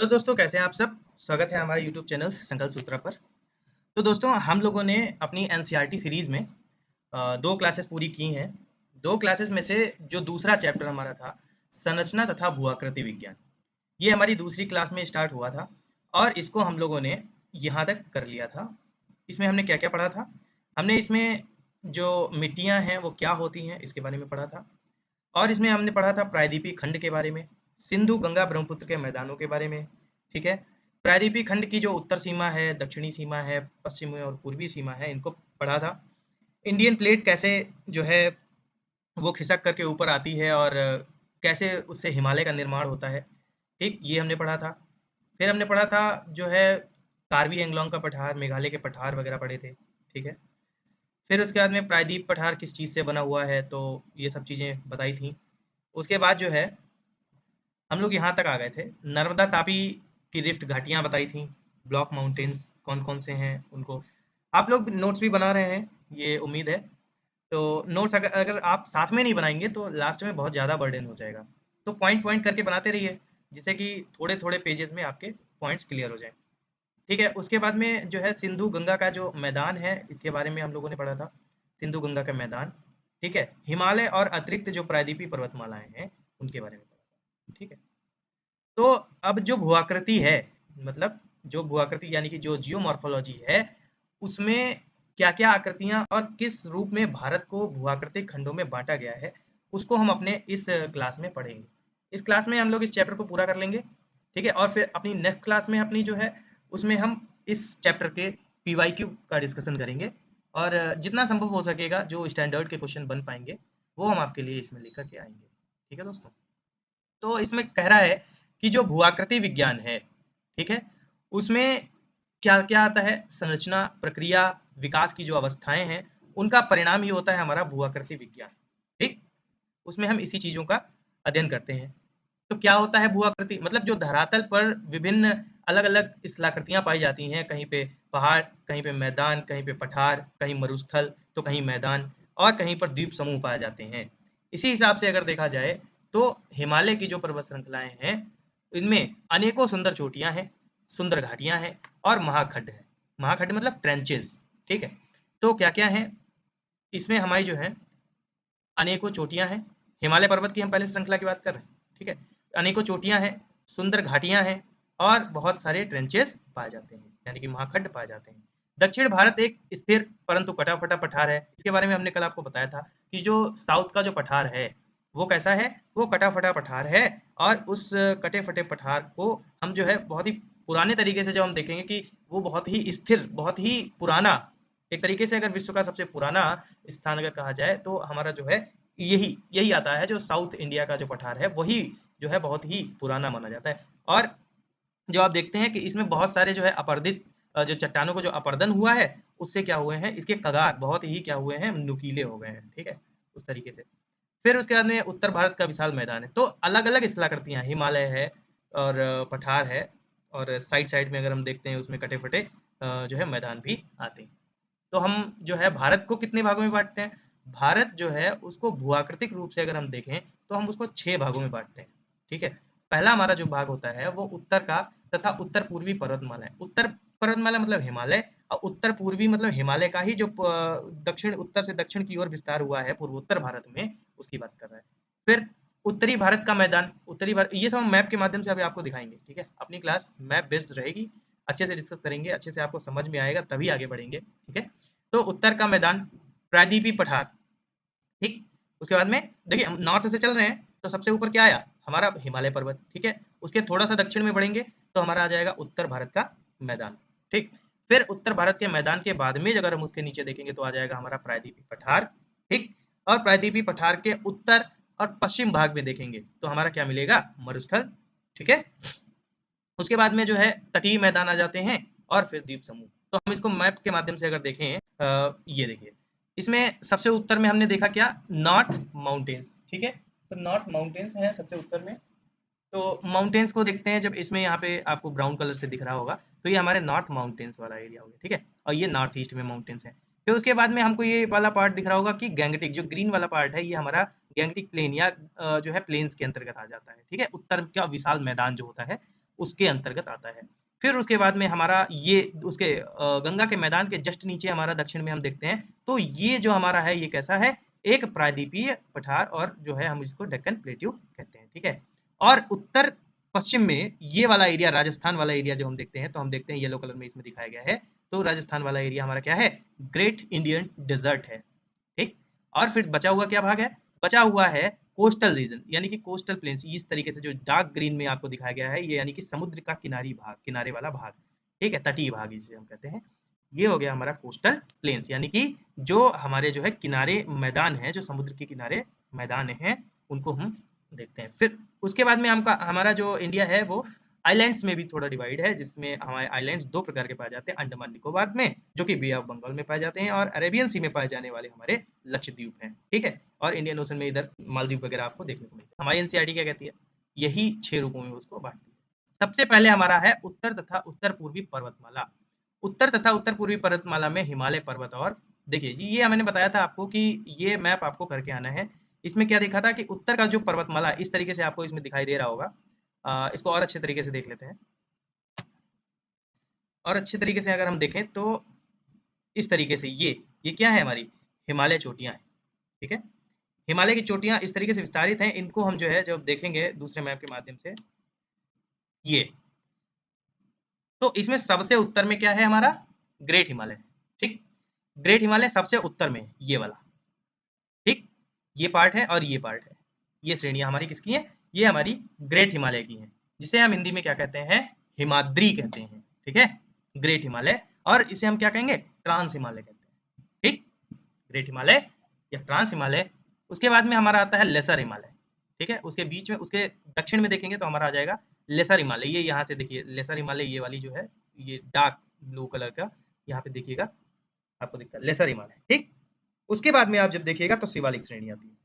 Hello दोस्तों, कैसे हैं आप सब। स्वागत है हमारे यूट्यूब चैनल संकल्प सूत्रा पर। तो दोस्तों, हम लोगों ने अपनी एनसीईआरटी सीरीज में दो क्लासेस पूरी की हैं। दो क्लासेस में से जो दूसरा चैप्टर हमारा था, संरचना तथा भूआकृति विज्ञान, ये हमारी दूसरी क्लास में स्टार्ट हुआ था और इसको हम लोगों ने यहाँ तक कर लिया था। इसमें हमने क्या क्या पढ़ा था? हमने इसमें जो मिट्टियाँ हैं वो क्या होती हैं इसके बारे में पढ़ा था, और इसमें हमने पढ़ा था प्रायद्वीपीय खंड के बारे में, सिंधु गंगा ब्रह्मपुत्र के मैदानों के बारे में। ठीक है। प्रायद्वीपीय खंड की जो उत्तर सीमा है, दक्षिणी सीमा है, पश्चिमी और पूर्वी सीमा है, इनको पढ़ा था। इंडियन प्लेट कैसे जो है वो खिसक करके ऊपर आती है और कैसे उससे हिमालय का निर्माण होता है। ठीक, ये हमने पढ़ा था। फिर हमने पढ़ा था जो है कार्बी एंगलोंग का पठार, मेघालय के पठार वगैरह पढ़े थे। ठीक है। फिर उसके बाद में प्रायद्वीप पठार किस चीज़ से बना हुआ है, तो ये सब चीज़ें बताई थी। उसके बाद जो है हम लोग यहाँ तक आ गए थे, नर्मदा तापी की रिफ्ट घाटियाँ बताई थी, ब्लॉक माउंटेन्स कौन कौन से हैं उनको। आप लोग नोट्स भी बना रहे हैं, ये उम्मीद है। तो नोट्स अगर अगर आप साथ में नहीं बनाएंगे तो लास्ट में बहुत ज़्यादा बर्डन हो जाएगा। तो पॉइंट पॉइंट करके बनाते रहिए, जिससे कि थोड़े थोड़े पेजेस में आपके पॉइंट्स क्लियर हो जाएं। ठीक है। उसके बाद में जो है सिंधु गंगा का जो मैदान है, इसके बारे में हम लोगों ने पढ़ा था, सिंधु गंगा का मैदान। ठीक है। हिमालय और अतिरिक्त जो प्रायद्वीपीय पर्वतमालाएं हैं उनके बारे में पढ़ा था। ठीक है। तो अब जो भूआकृति है, मतलब जो भूआकृति यानी कि जो जियोमॉर्फोलॉजी है, उसमें क्या-क्या आकृतियाँ और किस रूप में भारत को भूआकृतिक खंडों में बाँटा गया है, उसको हम अपने इस क्लास में पढ़ेंगे। इस क्लास में हम लोग इस चैप्टर को पूरा कर लेंगे। ठीक है। और फिर अपनी नेक्स्ट क्लास में अपनी जो है उसमें हम इस चैप्टर के पीवाईक्यू का डिस्कशन करेंगे, और जितना संभव हो सकेगा जो स्टैंडर्ड के क्वेश्चन बन पाएंगे वो हम आपके लिए इसमें लेकर के आएंगे। ठीक है दोस्तों। तो इसमें कह रहा है कि जो भूआकृति विज्ञान है, ठीक है, उसमें क्या-क्या आता है? संरचना, प्रक्रिया, विकास की जो अवस्थाएँ हैं, उनका परिणाम ही होता है हमारा भूआकृति विज्ञान। ठीक? उसमें हम इसी चीज़ों का अध्ययन करते हैं। तो क्या होता है भू-आकृति? मतलब जो धरातल पर विभिन्न अलग-अलग स्थलाकृतियाँ पाई जाती हैं, कहीं पे पहाड़, कहीं पे मैदान, कहीं पे पठार, कहीं मरुस्थल, तो कहीं मैदान, और कहीं पर द्वीप समूह पाए जाते हैं। इसी हिसाब से अगर देखा जाए, तो हिमालय की जो पर्वत श्रृंखलाएँ हैं, इनमें अनेकों सुंदर चोटियाँ हैं, सुंदर घाटियाँ हैं और महाखड्ड हैं। महाखड्ड मतलब ट्रेंचेज़, ठीक है? तो क्या-क्या हैं? इसमें हमारी जो है अनेकों चोटियाँ हैं। हिमालय पर्वत की हम पहले श्रृंखला की बात कर रहे हैं, ठीक है? अनेकों चोटियाँ हैं, सुंदर घाटियाँ हैं और बहुत सारे ट्रेंचेस पाए जाते हैं, यानी कि महाखड्ड पाए जाते हैं। दक्षिण भारत एक स्थिर परंतु कटा-फटा पठार है। इसके बारे में हमने कल आपको बताया था कि जो साउथ का जो पठार है, वो कैसा है? वो कटा-फटा पठार है, और उस कटे-फटे पठार को हम जो है बहुत ही पुराने तरीके से जब हम देखेंगे कि वो बहुत ही स्थिर, बहुत ही पुराना, एक तरीके से अगर विश्व का सबसे पुराना स्थान अगर कहा जाए तो हमारा जो है यही यही आता है। जो साउथ इंडिया का जो पठार है वही जो है बहुत ही पुराना माना जाता है। और जो आप देखते हैं कि इसमें बहुत सारे जो है अपर्दित जो चट्टानों को जो अपर्दन हुआ है, उससे क्या हुए हैं, इसके कगार बहुत ही क्या हुए हैं, नुकीले हो गए हैं। ठीक है, उस तरीके से। फिर उसके बाद में उत्तर भारत का विशाल मैदान है। तो अलग अलग स्थलाकृतियाँ, हिमालय है और पठार है, और साइड साइड में अगर हम देखते हैं उसमें कटे फटे जो है मैदान भी आते हैं। तो हम जो है भारत को कितने भागों में बाँटते हैं? भारत जो है उसको भू-आकृतिक रूप से अगर हम देखें तो हम उसको 6 भागों में बाँटते हैं, ठीक है? पहला हमारा जो भाग होता है वो उत्तर का तथा उत्तर-पूर्वी पर्वतमाला है। उत्तर पर्वतमाला मतलब हिमालय, और उत्तर-पूर्वी मतलब हिमालय का ही जो दक्षिण, उत्तर से दक्षिण की ओर विस्तार हुआ है पूर्वोत्तर भारत में, उसकी बात कर रहा है। फिर उत्तरी भारत का मैदान, उत्तरी भारत, ये सब हम मैप के माध्यम से अभी आपको दिखाएँगे, ठीक है? अपनी क्लास मैप बेस्ड रहेगी, अच्छे से डिस्कस करेंगे, अच्छे से आपको समझ में आएगा तभी आगे बढ़ेंगे, ठीक है? तो उत्तर का मैदान, प्रायद्वीपीय पठार, ठीक। उसके बाद में देखिए हम नॉर्थ से चल रहे हैं तो सबसे ऊपर क्या आया, हमारा हिमालय पर्वत, ठीक है। उसके थोड़ा सा दक्षिण में बढ़ेंगे तो हमारा आ जाएगा उत्तर भारत का मैदान, ठीक। फिर उत्तर भारत के मैदान के बाद में अगर हम उसके नीचे देखेंगे तो आ जाएगा हमारा प्रायद्वीपीय पठार, ठीक। और प्रायद्वीपीय पठार के उत्तर और पश्चिम भाग में देखेंगे तो हमारा क्या मिलेगा, मरुस्थल, ठीक है। उसके बाद में जो है तटीय मैदान आ जाते हैं और फिर द्वीप समूह। तो हम इसको मैप के माध्यम से अगर देखें, ये देखिए, इसमें सबसे उत्तर में हमने देखा क्या, नॉर्थ माउंटेन्स, ठीक है। तो नॉर्थ माउंटेन्स है सबसे उत्तर में। तो माउंटेन्स को देखते हैं, जब इसमें यहाँ पे आपको ब्राउन कलर से दिख रहा होगा तो ये हमारे नॉर्थ माउंटेन्स वाला एरिया हो गया, ठीक है। और ये नॉर्थ ईस्ट में माउंटेन्स है। फिर उसके बाद में हमको ये वाला पार्ट दिख रहा होगा कि गैंगटिक, जो ग्रीन वाला पार्ट है ये हमारा गैंगटिक प्लेन या जो है प्लेन्स के अंतर्गत आ जाता है, ठीक है। उत्तर का विशाल मैदान जो होता है उसके अंतर्गत आता है। फिर उसके बाद में हमारा ये उसके गंगा के मैदान के जस्ट नीचे हमारा दक्षिण में हम देखते हैं, तो ये जो हमारा है ये कैसा है, एक प्रायद्वीपीय पठार, और जो है हम इसको डेक्कन प्लेट्यू कहते हैं, ठीक है। और उत्तर पश्चिम में ये वाला एरिया, राजस्थान वाला एरिया जो हम देखते हैं, तो हम देखते हैं येलो कलर में इसमें दिखाया गया है, तो राजस्थान वाला एरिया हमारा क्या है, ग्रेट इंडियन डेजर्ट है, ठीक। और फिर बचा हुआ क्या भाग है, बचा हुआ है कोस्टल रीजन, यानी कि कोस्टल प्लेन्स, इस तरीके से जो डार्क ग्रीन में आपको दिखाया गया है, ये यानी कि समुद्र का किनारी भाग, किनारे वाला भाग, ठीक है, तटीय भाग जिसे हम कहते हैं। ये हो गया हमारा कोस्टल प्लेन्स, यानी कि जो हमारे जो है किनारे मैदान है, जो समुद्र के किनारे मैदान हैं, उनको हम देखते हैं। फिर उसके बाद में हमारा जो इंडिया है वो आइलैंड्स में भी थोड़ा डिवाइड है, जिसमें हमारे आइलैंड्स दो प्रकार के पाए जाते हैं, अंडमान निकोबार में जो कि बे ऑफ बंगाल में पाए जाते हैं, और अरेबियन सी में पाए जाने वाले हमारे लक्षद्वीप हैं, ठीक है। और इंडियन ओशन में इधर मालदीव वगैरह आपको देखने को मिलता है। हमारी एनसीईआरटी क्या कहती है, यही 6 रूपों में उसको बांटती है। सबसे पहले हमारा है उत्तर तथा उत्तर पूर्वी पर्वतमाला। उत्तर तथा उत्तर पूर्वी पर्वतमाला में हिमालय पर्वत, और देखिए जी, ये मैंने बताया था आपको कि ये मैप आपको करके आना है। इसमें क्या देखा था कि उत्तर का जो पर्वतमाला इस तरीके से आपको इसमें दिखाई दे रहा होगा। इसको और अच्छे तरीके से देख लेते हैं। और अच्छे तरीके से अगर हम देखें तो इस तरीके से ये क्या है, हमारी हिमालय चोटियां हैं, ठीक है। हिमालय की चोटियां इस तरीके से विस्तारित हैं, इनको हम जो है जब देखेंगे दूसरे मैप के माध्यम से, ये तो इसमें सबसे उत्तर में क्या है हमारा, ग्रेट हिमालय, ठीक। ग्रेट हिमालय सबसे उत्तर में ये वाला, ठीक। ये पार्ट है और ये पार्ट है, ये श्रेणियां हमारी किसकी हैं, ये हमारी ग्रेट हिमालय की हैं, जिसे हम हिंदी में क्या कहते हैं, हिमाद्री कहते हैं, ठीक है, ग्रेट हिमालय। और इसे हम क्या कहेंगे, ट्रांस हिमालय कहते हैं, ठीक। ग्रेट हिमालय या ट्रांस हिमालय। उसके बाद में हमारा आता है लेसर हिमालय, ठीक है। उसके बीच में, उसके दक्षिण में देखेंगे तो हमारा आ जाएगा लेसर हिमालय। ये यहाँ से देखिए लेसर हिमालय, ये वाली जो है, ये डार्क ब्लू कलर का यहाँ पे देखिएगा आपको दिखता है लेसर हिमालय, ठीक। उसके बाद में आप जब देखिएगा तो शिवालिक श्रेणी आती है,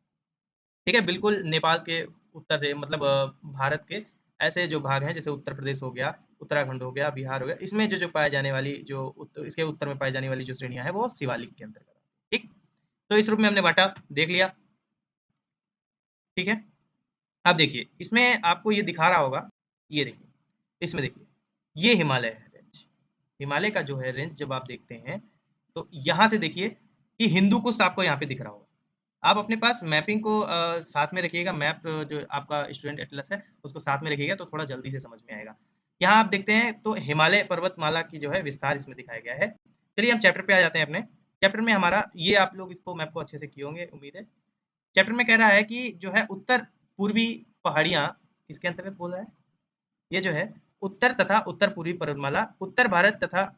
ठीक है, बिल्कुल नेपाल के उत्तर से, मतलब भारत के ऐसे जो भाग हैं, जैसे उत्तर प्रदेश हो गया, उत्तराखंड हो गया, बिहार हो गया, इसमें जो पाए जाने वाली जो इसके उत्तर में पाई जाने वाली जो श्रेणियां हैं वो शिवालिक के अंतर्गत, ठीक। तो इस रूप में हमने बांटा, देख लिया, ठीक है। अब देखिए इसमें आपको ये दिखा रहा होगा, ये देखिए, इसमें देखिए ये हिमालय है रेंज, हिमालय का जो है रेंज जब आप देखते हैं तो यहाँ से देखिए कि हिंदू कुश आपको यहाँ पे दिख रहा होगा। आप अपने पास मैपिंग को साथ में रखिएगा, मैप जो आपका स्टूडेंट एटलस है उसको साथ में रखिएगा तो थोड़ा जल्दी से समझ में आएगा। यहाँ आप देखते हैं तो हिमालय पर्वतमाला की जो है विस्तार इसमें दिखाया गया है। चलिए हम चैप्टर पे आ जाते हैं अपने। चैप्टर में हमारा ये, आप लोग इसको मैप को अच्छे से किए होंगे उम्मीद है। चैप्टर में कह रहा है कि जो है उत्तर पूर्वी पहाड़ियाँ किसके अंतर्गत बोल रहा है, ये जो है उत्तर तथा उत्तर पूर्वी पर्वतमाला, उत्तर भारत तथा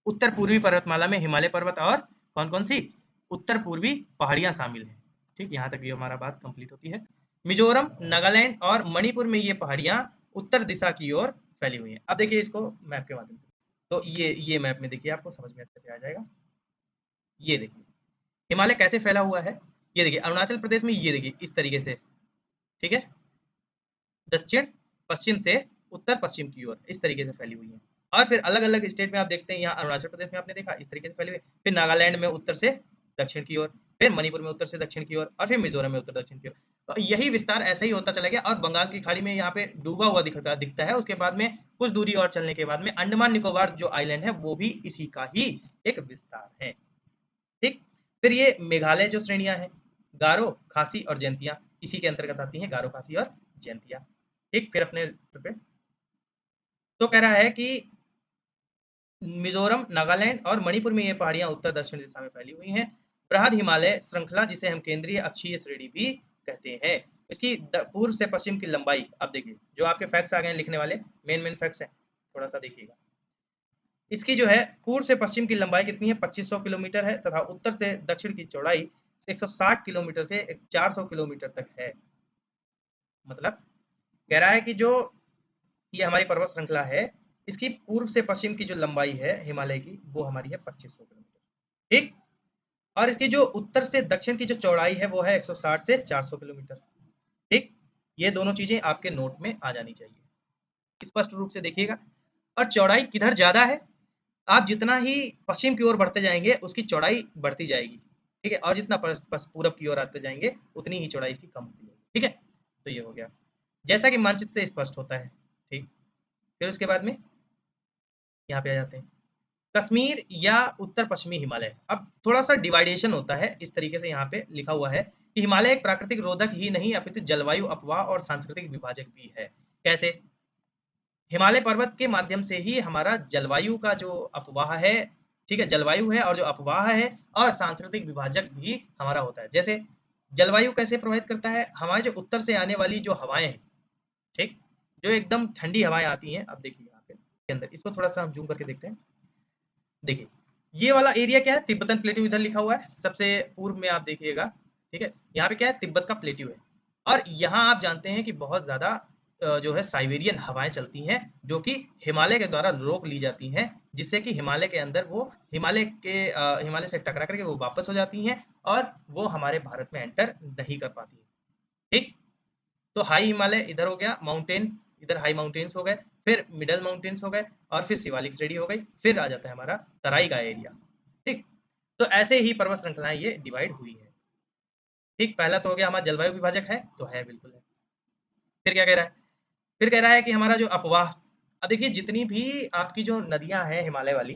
उत्तर पूर्वी पर्वतमाला में हिमालय पर्वत और कौन-कौन सी उत्तर पूर्वी पहाड़ियाँ शामिल हैं, ठीक। यहाँ तक ये हमारा बात कंप्लीट होती है। मिजोरम, नागालैंड और मणिपुर में ये पहाड़ियाँ उत्तर दिशा की ओर फैली हुई हैं। अब देखिए इसको मैप के माध्यम से, तो ये मैप में देखिए आपको समझ में अच्छे से आ जाएगा। ये देखिए हिमालय कैसे फैला हुआ है, ये देखिए अरुणाचल प्रदेश में, ये देखिए इस तरीके से, ठीक है, दक्षिण पश्चिम से उत्तर पश्चिम की ओर इस तरीके से फैली हुई है। और फिर अलग अलग स्टेट में आप देखते हैं, यहाँ अरुणाचल प्रदेश में आपने देखा इस तरीके से फैले हुए, फिर नागालैंड में उत्तर से दक्षिण की ओर, फिर मणिपुर में उत्तर से दक्षिण की ओर, और फिर मिजोरम में उत्तर दक्षिण की ओर। तो यही विस्तार ऐसे ही होता चला गया, और बंगाल की खाड़ी में यहाँ पे डूबा हुआ दिखता है। उसके बाद में कुछ दूरी और चलने के बाद में अंडमान निकोबार जो आइलैंड है वो भी इसी का ही एक विस्तार है, ठीक। फिर ये मेघालय जो श्रेणियां हैं, गारो, खासी और जयंतिया इसी के अंतर्गत आती हैं, गारो, खासी और जयंतिया, ठीक। फिर अपने पे तो कह रहा है कि मिजोरम, नागालैंड और मणिपुर में ये पहाड़ियां उत्तर दक्षिण दिशा में फैली हुई हैं। बृहद हिमालय श्रृंखला, जिसे हम केंद्रीय अक्षीय श्रेणी भी कहते हैं, इसकी पूर्व से पश्चिम की लंबाई, अब देखिए जो आपके फैक्ट्स आ गए लिखने वाले, मेन फैक्ट्स हैं, थोड़ा सा देखिएगा। इसकी जो है पूर्व से पश्चिम की लंबाई कितनी है, 2500 किलोमीटर है, तथा उत्तर से दक्षिण की चौड़ाई 160 किलोमीटर से 400 किलोमीटर तक है। मतलब कह रहा है कि जो ये हमारी पर्वत श्रृंखला है, इसकी पूर्व से पश्चिम की जो लंबाई है हिमालय की, वो हमारी है 2500 किलोमीटर, ठीक। और इसकी जो उत्तर से दक्षिण की जो चौड़ाई है वो है 160 से 400 किलोमीटर, ठीक। ये दोनों चीजें आपके नोट में आ जानी चाहिए, स्पष्ट रूप से देखिएगा। और चौड़ाई किधर ज्यादा है, आप जितना ही पश्चिम की ओर बढ़ते जाएंगे उसकी चौड़ाई बढ़ती जाएगी, ठीक है। और जितना पूरब की ओर आते जाएंगे उतनी ही चौड़ाई इसकी कम होती जाएगी, ठीक है। तो ये हो गया जैसा कि मानचित्र से स्पष्ट होता है, ठीक। फिर उसके बाद में यहाँ पे आ जाते हैं कश्मीर या उत्तर पश्चिमी हिमालय। अब थोड़ा सा डिवाइडेशन होता है, इस तरीके से यहाँ पे लिखा हुआ है कि हिमालय एक प्राकृतिक रोधक ही नहीं अपितु जलवायु अपवाह और सांस्कृतिक विभाजक भी है। कैसे? हिमालय पर्वत के माध्यम से ही हमारा जलवायु का जो अपवाह है, ठीक है, जलवायु है और जो अपवाह है और सांस्कृतिक विभाजक भी हमारा होता है। जैसे जलवायु कैसे प्रभावित करता है? हमारे जो उत्तर से आने वाली जो हवाएं हैं, ठीक, जो एकदम ठंडी हवाएं आती हैं, अब देखिए यहाँ पे के अंदर इसको थोड़ा सा हम जूम करके देखते हैं। देखिए ये वाला एरिया क्या है, तिब्बतन प्लेट्यू इधर लिखा हुआ है सबसे पूर्व में, आप देखिएगा, ठीक है, यहाँ पे क्या है, तिब्बत का प्लेट्यू है और यहाँ आप जानते हैं कि बहुत ज्यादा जो है साइबेरियन हवाएं चलती हैं जो कि हिमालय के द्वारा रोक ली जाती हैं, जिससे कि हिमालय के अंदर वो हिमालय से टकरा करके वो वापस हो जाती हैं और वो हमारे भारत में एंटर नहीं कर पाती। ठीक, तो हाई हिमालय इधर हो गया, माउंटेन इधर हाई माउंटेन्स हो गए, फिर मिडल माउंटेन्स हो गए और फिर शिवालिक्स रेडी हो गई, फिर आ जाता है हमारा तराई का एरिया। ठीक, तो ऐसे ही पर्वत श्रृंखलाएं ये डिवाइड हुई है। ठीक, पहला तो हो गया हमारा जलवायु विभाजक है, तो है बिल्कुल है। फिर क्या कह रहा है? फिर कह रहा है कि हमारा जो अपवाह, अब देखिए जितनी भी आपकी जो नदियां हैं हिमालय वाली,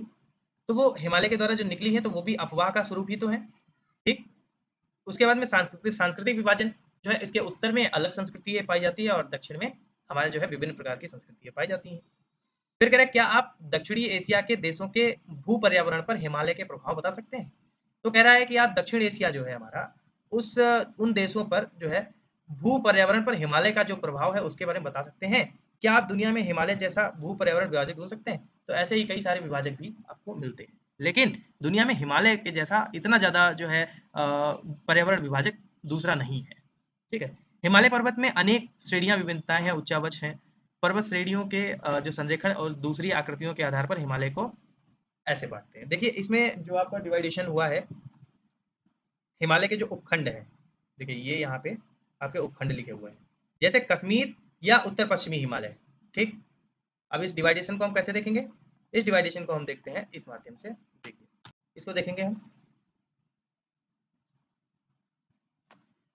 तो वो हिमालय के द्वारा जो निकली है तो वो भी अपवाह का स्वरूप ही तो है। ठीक, उसके बाद में सांस्कृतिक विभाजन जो है, इसके उत्तर में अलग संस्कृति पाई जाती है और दक्षिण में हमारे जो है विभिन्न प्रकार की संस्कृतियां पाई जाती हैं। फिर कह रहे हैं क्या आप दक्षिणी एशिया के देशों के भू पर्यावरण पर हिमालय के प्रभाव बता सकते हैं? तो कह रहा है कि आप दक्षिण एशिया जो है हमारा, उस उन देशों पर जो है भू पर्यावरण पर हिमालय का जो प्रभाव है उसके बारे में बता सकते हैं? क्या आप दुनिया में हिमालय जैसा भू पर्यावरण विभाजक ढूंढ सकते हैं? तो ऐसे ही कई सारे विभाजक भी आपको मिलते हैं, लेकिन दुनिया में हिमालय के जैसा इतना ज्यादा जो है पर्यावरण विभाजक दूसरा नहीं है। ठीक है, हिमालय पर्वत में अनेक श्रेणियां विभिन्नताएं हैं, उच्चावच हैं। पर्वत श्रेणियों के जो संरेखण और दूसरी आकृतियों के आधार पर हिमालय को ऐसे बांटते हैं। देखिए इसमें जो आपका डिवाइडेशन हुआ है हिमालय के जो उपखंड है, देखिए ये यहाँ पे आपके उपखंड लिखे हुए हैं, जैसे कश्मीर या उत्तर पश्चिमी हिमालय। ठीक, अब इस डिवाइडेशन को हम कैसे देखेंगे? इस डिवाइडेशन को हम देखते हैं इस माध्यम से। देखिए इसको देखेंगे हम।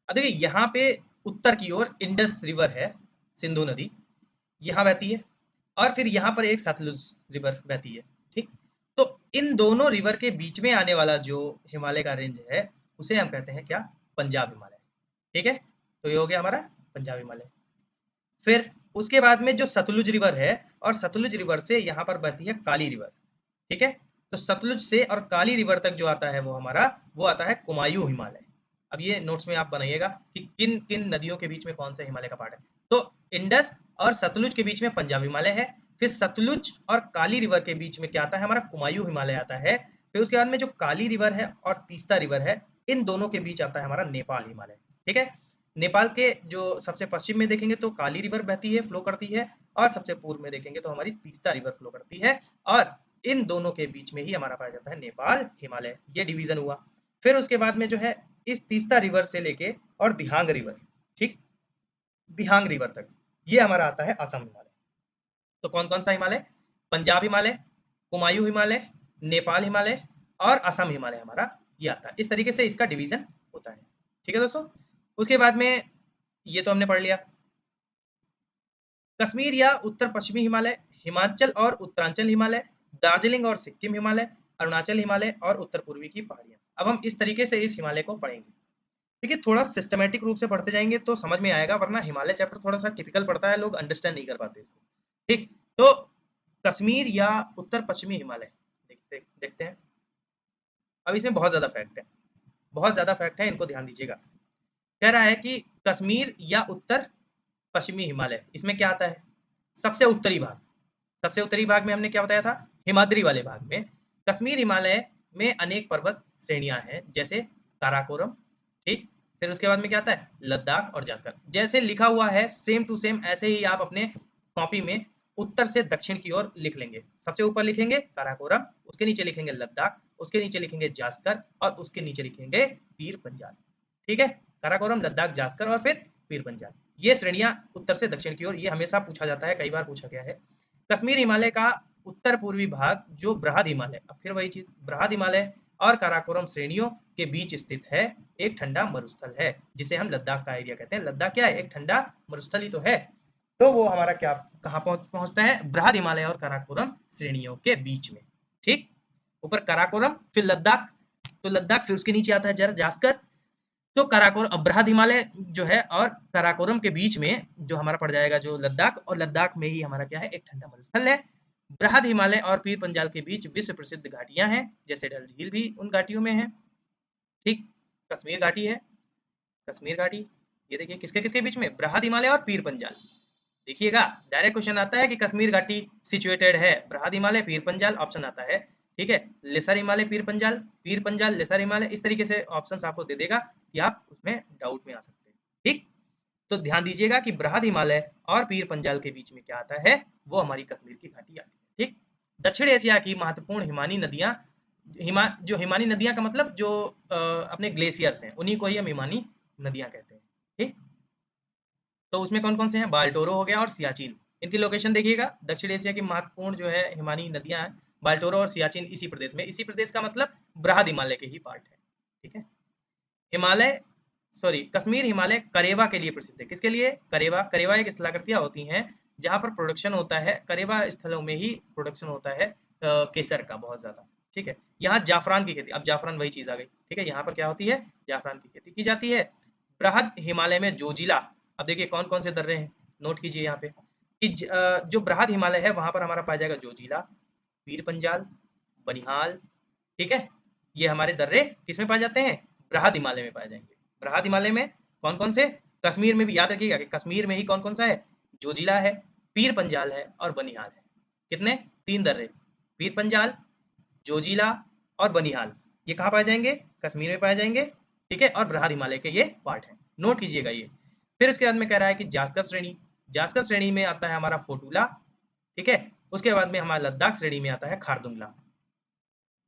अब देखिए यहाँ पे उत्तर की ओर इंडस रिवर है, सिंधु नदी यहाँ बहती है और फिर यहाँ पर एक सतलुज रिवर बहती है। ठीक, तो इन दोनों रिवर के बीच में आने वाला जो हिमालय का रेंज है उसे हम कहते हैं क्या? पंजाब हिमालय। ठीक है, तो ये हो गया हमारा पंजाब हिमालय। फिर उसके बाद में जो सतलुज रिवर है और सतलुज रिवर से यहाँ पर बहती है काली रिवर। ठीक है, तो सतलुज से और काली रिवर तक जो आता है वो हमारा वो आता है कुमायूं हिमालय। अब ये नोट्स में आप बनाइएगा कि किन किन नदियों के बीच में कौन सा हिमालय का पार्ट है। तो इंडस और सतलुज के बीच में पंजाब हिमालय है, फिर सतलुज और काली रिवर के बीच में क्या आता है? हमारा कुमायूं हिमालय आता है। फिर उसके बाद में जो काली रिवर है और तीस्ता रिवर है, इन दोनों के बीच आता है हमारा नेपाल हिमालय। ठीक है, नेपाल के जो सबसे पश्चिम में देखेंगे तो काली रिवर बहती है, फ्लो करती है, और सबसे पूर्व में देखेंगे तो हमारी तीस्ता रिवर फ्लो करती है, और इन दोनों के बीच में ही हमारा पाया जाता है नेपाल हिमालय। ये डिवीजन हुआ। फिर उसके बाद में जो है इस तीस्ता रिवर से लेके और दिहांग रिवर, ठीक, दिहांग रिवर तक ये हमारा आता है असम हिमालय। तो कौन कौन सा हिमालय? पंजाब हिमालय, कुमायूं हिमालय, नेपाल हिमालय और असम हिमालय हमारा ये आता है। इस तरीके से इसका डिवीजन होता है। ठीक है दोस्तों, उसके बाद में ये तो हमने पढ़ लिया। कश्मीर या उत्तर पश्चिमी हिमालय, हिमाचल और उत्तरांचल हिमालय, दार्जिलिंग और सिक्किम हिमालय, अरुणाचल हिमालय और उत्तर पूर्वी की पहाड़ियां। अब हम इस तरीके से इस हिमालय को पढ़ेंगे। देखिए थोड़ा सिस्टमेटिक रूप से पढ़ते जाएंगे तो समझ में आएगा, वरना हिमालय चैप्टर थोड़ा सा टिपिकल पड़ता है, लोग अंडरस्टैंड नहीं कर पाते इसको। ठीक, तो कश्मीर या उत्तर पश्चिमी हिमालय देखते हैं। अब इसमें बहुत ज्यादा फैक्ट है, बहुत ज्यादा फैक्ट है, इनको ध्यान दीजिएगा। कह रहा है कि कश्मीर या उत्तर पश्चिमी हिमालय, इसमें क्या आता है? सबसे उत्तरी भाग। सबसे उत्तरी भाग में हमने क्या बताया था? हिमाद्री वाले भाग में कश्मीर हिमालय में अनेक पर्वत श्रेणियां हैं, जैसे काराकोरम। ठीक, फिर उसके बाद में क्या आता है? लद्दाख और जास्कर। जैसे लिखा हुआ है सेम टू सेम ऐसे ही आप अपने कॉपी में उत्तर से दक्षिण की ओर लिख लेंगे। सबसे ऊपर लिखेंगे काराकोरम, उसके नीचे लिखेंगे लद्दाख, उसके नीचे लिखेंगे जास्कर और उसके नीचे लिखेंगे पीर पंजाल। ठीक है, काराकोरम, लद्दाख, जास्कर और फिर पीर पंजाल, ये श्रेणियां उत्तर से दक्षिण की ओर। ये हमेशा पूछा जाता है, कई बार पूछा गया है। कश्मीर हिमालय का उत्तर पूर्वी भाग जो बृहद हिमालय, अब फिर वही चीज, बृहद हिमालय और काराकोरम श्रेणियों के बीच स्थित है, एक ठंडा मरुस्थल है जिसे हम लद्दाख का एरिया कहते हैं। लद्दाख क्या है? एक ठंडा मरुस्थल ही तो है। तो वो हमारा क्या कहाँ पहुंचता है, बृहद हिमालय और काराकोरम श्रेणियों के बीच में। ठीक, ऊपर काराकोरम, फिर लद्दाख, तो लद्दाख, फिर उसके नीचे आता है जास्कर, तो काराकोरम, बृहद हिमालय जो है और काराकोरम के बीच में जो हमारा पड़ जाएगा जो लद्दाख, और लद्दाख में ही हमारा क्या है, एक ठंडा मरुस्थल है। बृहद हिमालय और पीर पंजाल के बीच विश्व प्रसिद्ध घाटियां हैं, जैसे डल झील भी उन घाटियों में है। ठीक, कश्मीर घाटी है, कश्मीर घाटी, ये देखिए किसके किसके बीच में, बृहद हिमालय और पीर पंजाल। देखिएगा डायरेक्ट क्वेश्चन आता है कि कश्मीर घाटी सिचुएटेड है बृहद हिमालय पीर पंजाल, ऑप्शन आता है। ठीक है, लेसर हिमालय पीर पंजाल लेसर हिमालय, इस तरीके से ऑप्शंस आपको दे देगा कि आप उसमें डाउट में आ सकते हैं। ठीक, तो ध्यान दीजिएगा कि बृहद हिमालय और पीर पंजाल के बीच में क्या आता है, वो हमारी कश्मीर की घाटी आती है। ठीक, दक्षिण एशिया की महत्वपूर्ण हिमानी नदियां, जो हिमानी नदियां का मतलब जो अपने ग्लेशियर्स हैं, उन्हीं को ही हम हिमानी नदियां कहते हैं। ठीक, तो उसमें कौन कौन से हैं, बाल्टोरो हो गया और सियाचिन, इनकी लोकेशन देखिएगा। दक्षिण एशिया की महत्वपूर्ण जो है हिमानी नदियां हैं, बाल्टोरो और सियाचिन, इसी प्रदेश में, इसी प्रदेश का मतलब बृहद हिमालय के ही पार्ट है। ठीक है, हिमालय, सॉरी, कश्मीर हिमालय करेवा के लिए प्रसिद्ध है। किसके लिए, करेवा, करेवा एक स्थलाकृतियां होती हैं जहां पर प्रोडक्शन होता है, करेवा स्थलों में ही प्रोडक्शन होता है केसर का बहुत ज्यादा। ठीक है, यहाँ जाफरान की खेती, अब जाफरान वही चीज आ गई। ठीक है, यहाँ पर क्या होती है, जाफरान की खेती की जाती है। बृहद हिमालय में जोजिला, अब देखिए कौन कौन से दर्रे हैं, नोट कीजिए यहाँ पे कि जो बृहद हिमालय है वहां पर हमारा पाया जाएगा जोजिला, पीर पंजाल, बनिहाल। ठीक है, ये हमारे दर्रे किसमें पाए जाते हैं, बृहद हिमालय में पाए जाएंगे। बृहद हिमालय में कौन कौन से, कश्मीर में भी याद रखिएगा कि कश्मीर में ही कौन कौन सा है, जोजिला है, पीर पंजाल है और बनिहाल है। कितने, तीन दर्रे, पीर पंजाल, जोजिला और बनिहाल, ये कहाँ पाए जाएंगे, कश्मीर में पाए जाएंगे। ठीक है, और बृहद हिमालय के ये पार्ट है, नोट कीजिएगा ये। फिर उसके बाद में कह रहा है कि जास्कर श्रेणी, जास्कर श्रेणी में आता है हमारा फोटूला। ठीक है, उसके बाद में हमारा लद्दाख श्रेणी में आता है खारदुंगला।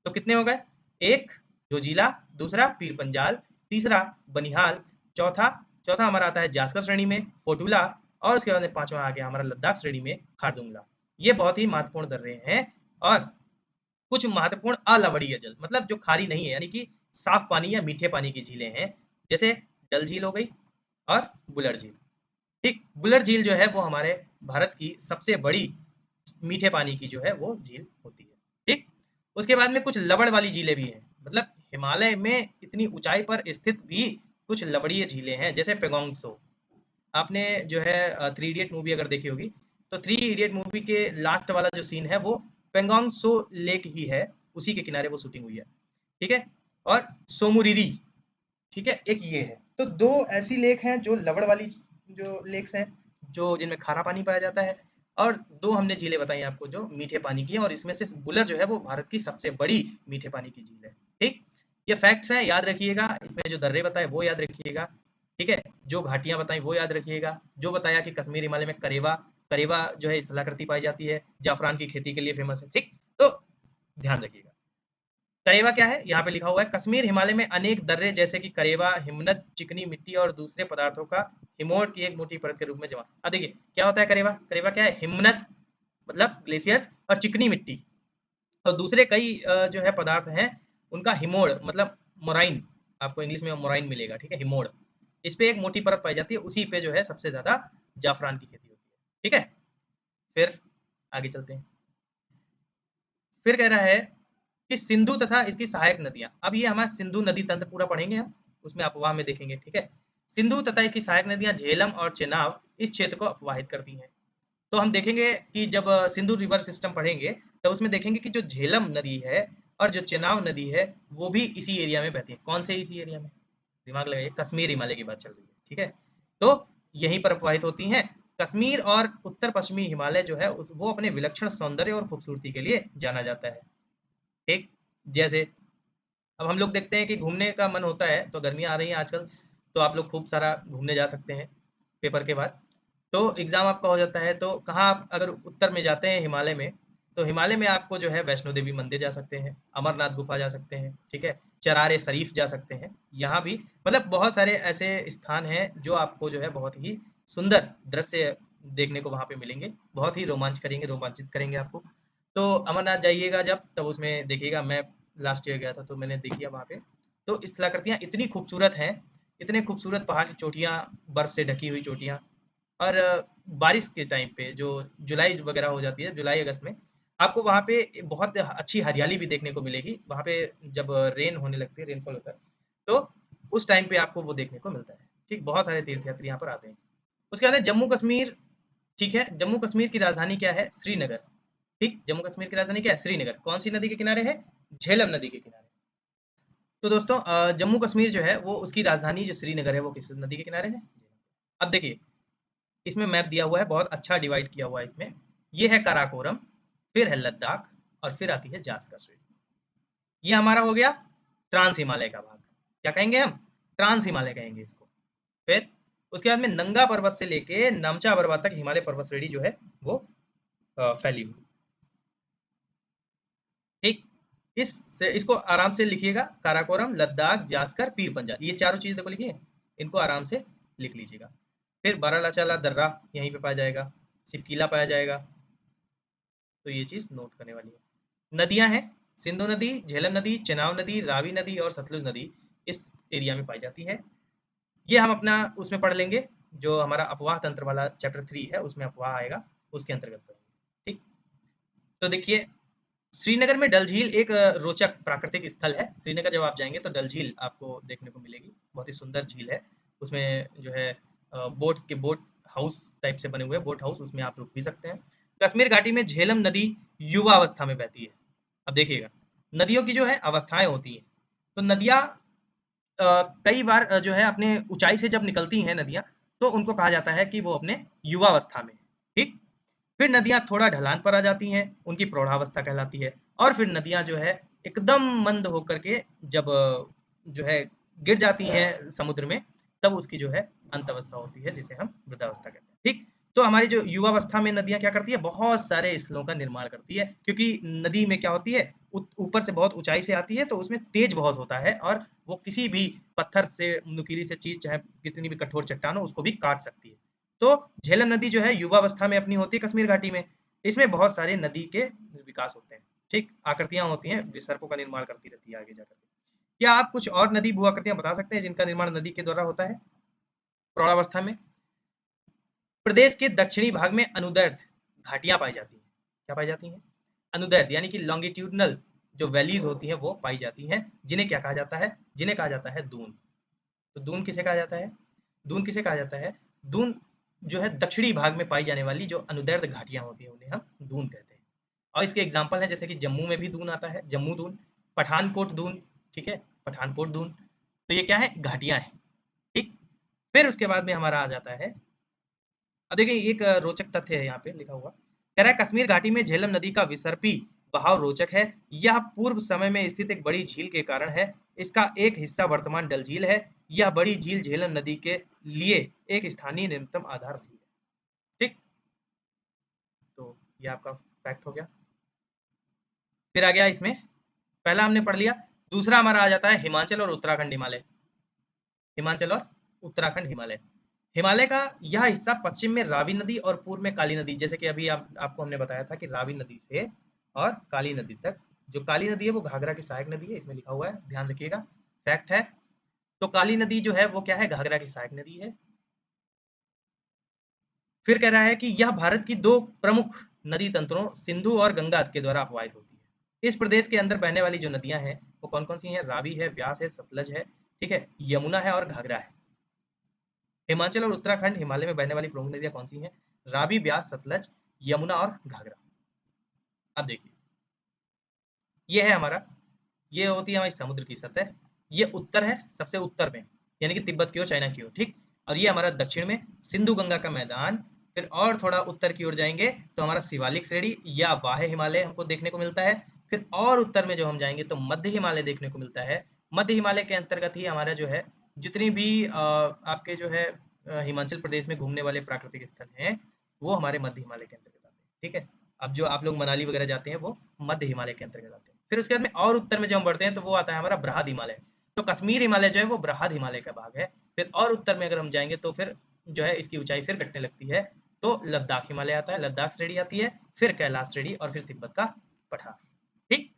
तो कितने हो गए, एक जोजिला, दूसरा पीर पंजाल, तीसरा बनिहाल, चौथा चौथा हमारा आता है जास्कर श्रेणी में फोटूला, और उसके बाद में पांचवा आ गया हमारा लद्दाख श्रेणी में खारदुंगला। ये बहुत ही महत्वपूर्ण दर्रे हैं। और कुछ महत्वपूर्ण अलवणीय जल, मतलब जो खारी नहीं है, यानी कि साफ पानी या मीठे पानी की झीलें हैं, जैसे डल झील हो गई और बुलर झील। ठीक, बुलर झील जो है वो हमारे भारत की सबसे बड़ी मीठे पानी की जो है वो झील होती है। ठीक, उसके बाद में कुछ लवण वाली झीलें भी हैं, मतलब हिमालय में इतनी ऊंचाई पर स्थित भी कुछ लवणीय झीलें हैं, जैसे पेगोंग सो। आपने जो है थ्री इडियट मूवी अगर देखी होगी, तो थ्री इडियट मूवी के लास्ट वाला जो सीन है वो पेंगोंग सो लेक ही है, उसी के किनारे वो शूटिंग हुई है। ठीक है, और सोमुरिरी, ठीक है, एक ये है। तो दो ऐसी लेक हैं जो लवण वाली जो लेक्स हैं, जो जिनमें खारा पानी पाया जाता है, और दो हमने झीलें बताई आपको जो मीठे पानी की है, और इसमें से बुलर जो है वो भारत की सबसे बड़ी मीठे पानी की झील है। ठीक, ये फैक्ट्स हैं, याद रखिएगा। इसमें जो दर्रे बताए वो याद रखिएगा। ठीक है, जो घाटियां बताई वो याद रखिएगा, जो बताया कि कश्मीर हिमालय में करेवा, करेवा जो है स्थलाकृति पाई जाती है, जाफरान की खेती के लिए फेमस है। ठीक, तो ध्यान रखिएगा। करेवा क्या है, यहाँ पे लिखा हुआ है, कश्मीर हिमालय में अनेक दर्रे जैसे कि करेवा, हिमनद, चिकनी मिट्टी और दूसरे पदार्थों का हिमोट की एक मोटी परत के रूप में जमा। अब देखिए क्या होता है करेवा, करेवा क्या है, हिमनद मतलब ग्लेशियर्स, और चिकनी मिट्टी, और दूसरे कई जो है पदार्थ हैं, उनका हिमोड़ मतलब मोराइन, आपको इंग्लिश में मोराइन मिलेगा। ठीक है, हिमोड़, इस पे एक मोटी परत पाई जाती है, उसी पे जो है सबसे ज्यादा जाफरान की खेती होती है। ठीक है, फिर आगे चलते हैं। फिर कह रहा है कि सिंधु तथा इसकी सहायक नदियां, अब ये हमारा सिंधु नदी तंत्र पूरा पढ़ेंगे हम, उसमें अपवाह में देखेंगे। ठीक है, सिंधु तथा इसकी सहायक नदियां झेलम और चेनाब इस क्षेत्र को अपवाहित करती हैं। तो हम देखेंगे कि जब सिंधु रिवर सिस्टम पढ़ेंगे तब उसमें देखेंगे कि जो झेलम नदी है और जो चेनाब नदी है वो भी इसी एरिया में बहती है। कौन से इसी एरिया में, दिमाग लगाइए, कश्मीर हिमालय की बात चल रही है। ठीक है, तो यहीं पर प्रवाहित होती हैं। कश्मीर और उत्तर पश्चिमी हिमालय जो है उस वो अपने विलक्षण सौंदर्य और खूबसूरती के लिए जाना जाता है। ठीक, जैसे अब हम लोग देखते हैं कि घूमने का मन होता है, तो गर्मियाँ आ रही हैं आजकल, तो आप लोग खूब सारा घूमने जा सकते हैं पेपर के बाद। तो एग्ज़ाम आपका हो जाता है, तो कहाँ आप अगर उत्तर में जाते हैं हिमालय में, तो हिमालय में आपको जो है वैष्णो देवी मंदिर जा सकते हैं, अमरनाथ गुफा जा सकते हैं। ठीक है, चरार शरीफ जा सकते हैं, यहाँ भी मतलब बहुत सारे ऐसे स्थान हैं जो आपको जो है बहुत ही सुंदर दृश्य देखने को वहाँ पे मिलेंगे, बहुत ही रोमांचित करेंगे आपको। तो अमरनाथ जाइएगा जब, तब उसमें देखिएगा, मैं लास्ट ईयर गया था तो मैंने देखी है वहाँ पे, तो स्थलाकृतियाँ इतनी खूबसूरत हैं, इतने खूबसूरत पहाड़ की चोटियाँ, बर्फ से ढकी हुई चोटियाँ, और बारिश के टाइम पे जो जुलाई वगैरह हो जाती है, जुलाई अगस्त में आपको वहाँ पे बहुत अच्छी हरियाली भी देखने को मिलेगी। वहाँ पे जब रेन होने लगती है, रेनफॉल होता है, तो उस टाइम पे आपको वो देखने को मिलता है। ठीक, बहुत सारे तीर्थयात्री यहाँ पर आते हैं। उसके बाद जम्मू कश्मीर, ठीक है, जम्मू कश्मीर की राजधानी क्या है? श्रीनगर। ठीक, जम्मू कश्मीर की राजधानी क्या है? श्रीनगर। कौन सी नदी के किनारे है? झेलम नदी के किनारे। तो दोस्तों जम्मू कश्मीर जो है वो उसकी राजधानी जो श्रीनगर है वो किस नदी के किनारे है? अब देखिए, इसमें मैप दिया हुआ है, बहुत अच्छा डिवाइड किया हुआ है इसमें। ये है काराकोरम, फिर है लद्दाख और फिर आती है जास कश्मीर। ये हमारा हो गया ट्रांस हिमालय का भाग। क्या कहेंगे हम? ट्रांस हिमालय कहेंगे इसको। फिर उसके बाद में नंगा पर्वत से लेके नामचा पर्वत तक हिमालय पर्वत श्रेणी जो है वो फैली हुई। ठीक, इसको आराम से लिखिएगा, काराकोरम, लद्दाख, जास्कर, पीर पंजाल, ये चारों चीजें देखो लिखिए, इनको आराम से लिख लीजिएगा। फिर बारालाचाला दर्रा यहीं पे पाया जाएगा, सिपकीला पाया जाएगा, तो ये चीज नोट करने वाली है। नदियां हैं, सिंधु नदी, झेलम नदी, चेनाब नदी, रावी नदी और सतलुज नदी इस एरिया में पाई जाती है। ये हम अपना उसमें पढ़ लेंगे, जो हमारा अपवाह तंत्र वाला चैप्टर 3 है उसमें अपवाह आएगा, उसके अंतर्गत पढ़ेंगे। ठीक, तो देखिए, श्रीनगर में डल झील एक रोचक प्राकृतिक स्थल है। श्रीनगर जब आप जाएंगे तो डल झील आपको देखने को मिलेगी, बहुत ही सुंदर झील है। उसमें जो है बोट हाउस टाइप से बने हुए हैं, बोट हाउस, उसमें आप रुक भी सकते हैं। कश्मीर घाटी में झेलम नदी युवा अवस्था में बहती है। अब देखिएगा, नदियों की जो है अवस्थाएं होती हैं, तो नदियां कई बार जो है अपने ऊंचाई से जब निकलती हैं नदियां, तो उनको कहा जाता है कि वो अपने युवावस्था में है। ठीक, फिर नदियाँ थोड़ा ढलान पर आ जाती हैं, उनकी प्रौढ़ावस्था कहलाती है। और फिर नदियाँ जो है एकदम मंद होकर के जब जो है गिर जाती हैं समुद्र में, तब उसकी जो है अंत अवस्था होती है, जिसे हम वृद्धावस्था कहते हैं। ठीक, तो हमारी जो युवावस्था में नदियाँ क्या करती है? बहुत सारे स्थलों का निर्माण करती है, क्योंकि नदी में क्या होती है, ऊपर से बहुत ऊंचाई से आती है, तो उसमें तेज बहुत होता है और वो किसी भी पत्थर से, नुकीली से चीज, चाहे कितनी भी कठोर चट्टान हो, उसको भी काट सकती है। तो झेलम नदी जो है युवावस्था में अपनी होती है कश्मीर घाटी में। इसमें बहुत सारे नदी के विकास होते हैं। ठीक, आकृतियां होती हैं, विसर्पों का निर्माण करती रहती है आगे जाकर के। क्या आप कुछ और नदी भू आकृतियां बता सकते हैं जिनका निर्माण नदी के द्वारा होता है प्रौढ़ावस्था में? प्रदेश के दक्षिणी भाग में अनुदैर्ध्य घाटियां पाई जाती हैं। क्या पाई जाती हैं? अनुदैर्ध्य यानी कि लॉन्गिट्यूडनल जो वैलीज होती हैं वो पाई जाती हैं, जिन्हें क्या कहा जाता है? जिन्हें कहा जाता है दून। तो दून किसे कहा जाता है? दून किसे कहा जाता है? दून जो है दक्षिणी भाग में पाई जाने वाली जो अनुदैर्ध्य घाटियां होती हैं उन्हें हम दून कहते हैं। और इसके एग्जाम्पल हैं, जैसे कि जम्मू में भी दून आता है, जम्मू दून, पठानकोट दून। ठीक है, पठानकोट दून। तो ये क्या है? घाटियां हैं। ठीक, फिर उसके बाद में हमारा आ जाता है, अब देखिए एक रोचक तथ्य है यहाँ पे लिखा हुआ, कह रहा है कश्मीर घाटी में झेलम नदी का विसर्पी बहाव रोचक है। यह पूर्व समय में स्थित एक बड़ी झील के कारण है। इसका एक हिस्सा वर्तमान डल झील है। यह बड़ी झील झेलम नदी के लिए एक स्थानीय न्यूनतम आधार रही है। ठीक, तो ये आपका फैक्ट हो गया। फिर आ गया इसमें, पहला हमने पढ़ लिया। दूसरा हमारा आ जाता है हिमाचल और उत्तराखंड हिमालय। हिमाचल और उत्तराखंड हिमालय। हिमालय का यह हिस्सा पश्चिम में रावी नदी और पूर्व में काली नदी, जैसे कि अभी आपको हमने बताया था कि रावी नदी से और काली नदी तक, जो काली नदी है वो घाघरा की सहायक नदी है, इसमें लिखा हुआ है, ध्यान रखिएगा, फैक्ट है। तो काली नदी जो है वो क्या है? घाघरा की सहायक नदी है। फिर कह रहा है कि यह भारत की दो प्रमुख नदी तंत्रों सिंधु और गंगा के द्वारा अपवाहित होती है। इस प्रदेश के अंदर बहने वाली जो नदियां हैं वो कौन कौन सी हैं? रावी है, व्यास है, सतलज है, ठीक है, यमुना है और घाघरा है। हिमाचल और उत्तराखंड हिमालय में बहने वाली प्रमुख नदियां कौन सी हैं? रावी, ब्यास, सतलज, यमुना और घाघरा। अब देखिए, ये है हमारा, ये होती है हमारी समुद्र की सतह, ये उत्तर है, सबसे उत्तर में, यानी कि तिब्बत की ओर, चाइना की ओर। ठीक, और ये हमारा दक्षिण में सिंधु गंगा का मैदान। फिर और थोड़ा उत्तर की ओर जाएंगे तो हमारा शिवालिक श्रेणी या वाह्य हिमालय हमको देखने को मिलता है। फिर और उत्तर में जो हम जाएंगे तो मध्य हिमालय देखने को मिलता है। मध्य हिमालय के अंतर्गत ही हमारा जो है जितनी भी आपके जो है हिमाचल प्रदेश में घूमने वाले प्राकृतिक स्थल हैं, वो हमारे मध्य हिमालय के अंतर्गत आते हैं। ठीक है, अब जो आप लोग मनाली वगैरह जाते हैं वो मध्य हिमालय के अंतर्गत आते हैं। फिर उसके बाद में और उत्तर में जब हम बढ़ते हैं तो वो आता है हमारा बृहद हिमालय। तो कश्मीर हिमालय जो है वो बृहद हिमालय का भाग है। फिर और उत्तर में अगर हम जाएंगे तो फिर जो है इसकी ऊंचाई फिर घटने लगती है, तो लद्दाख हिमालय आता है, लद्दाख श्रेणी आती है, फिर कैलाश श्रेणी और फिर तिब्बत का पठार। ठीक,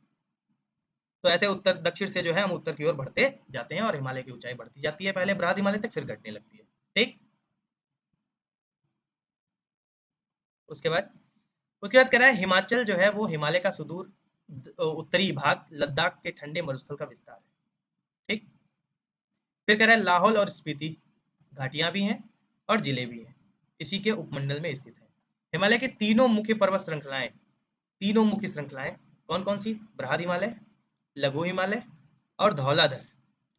तो ऐसे उत्तर दक्षिण से जो है हम उत्तर की ओर बढ़ते जाते हैं और हिमालय की ऊंचाई बढ़ती जाती है, पहले बृहद हिमालय तक, फिर घटने लगती है। ठीक, उसके बाद कह रहा है हिमाचल जो है वो हिमालय का सुदूर उत्तरी भाग लद्दाख के ठंडे मरुस्थल का विस्तार है। ठीक। फिर कह रहा है लाहौल और स्पीति घाटियां भी हैं और जिले भी हैं, इसी के उपमंडल में स्थित है। हिमालय की तीनों मुख्य श्रृंखलाएं कौन कौन सी? बृहद हिमालय, लघु हिमालय और धौलाधर।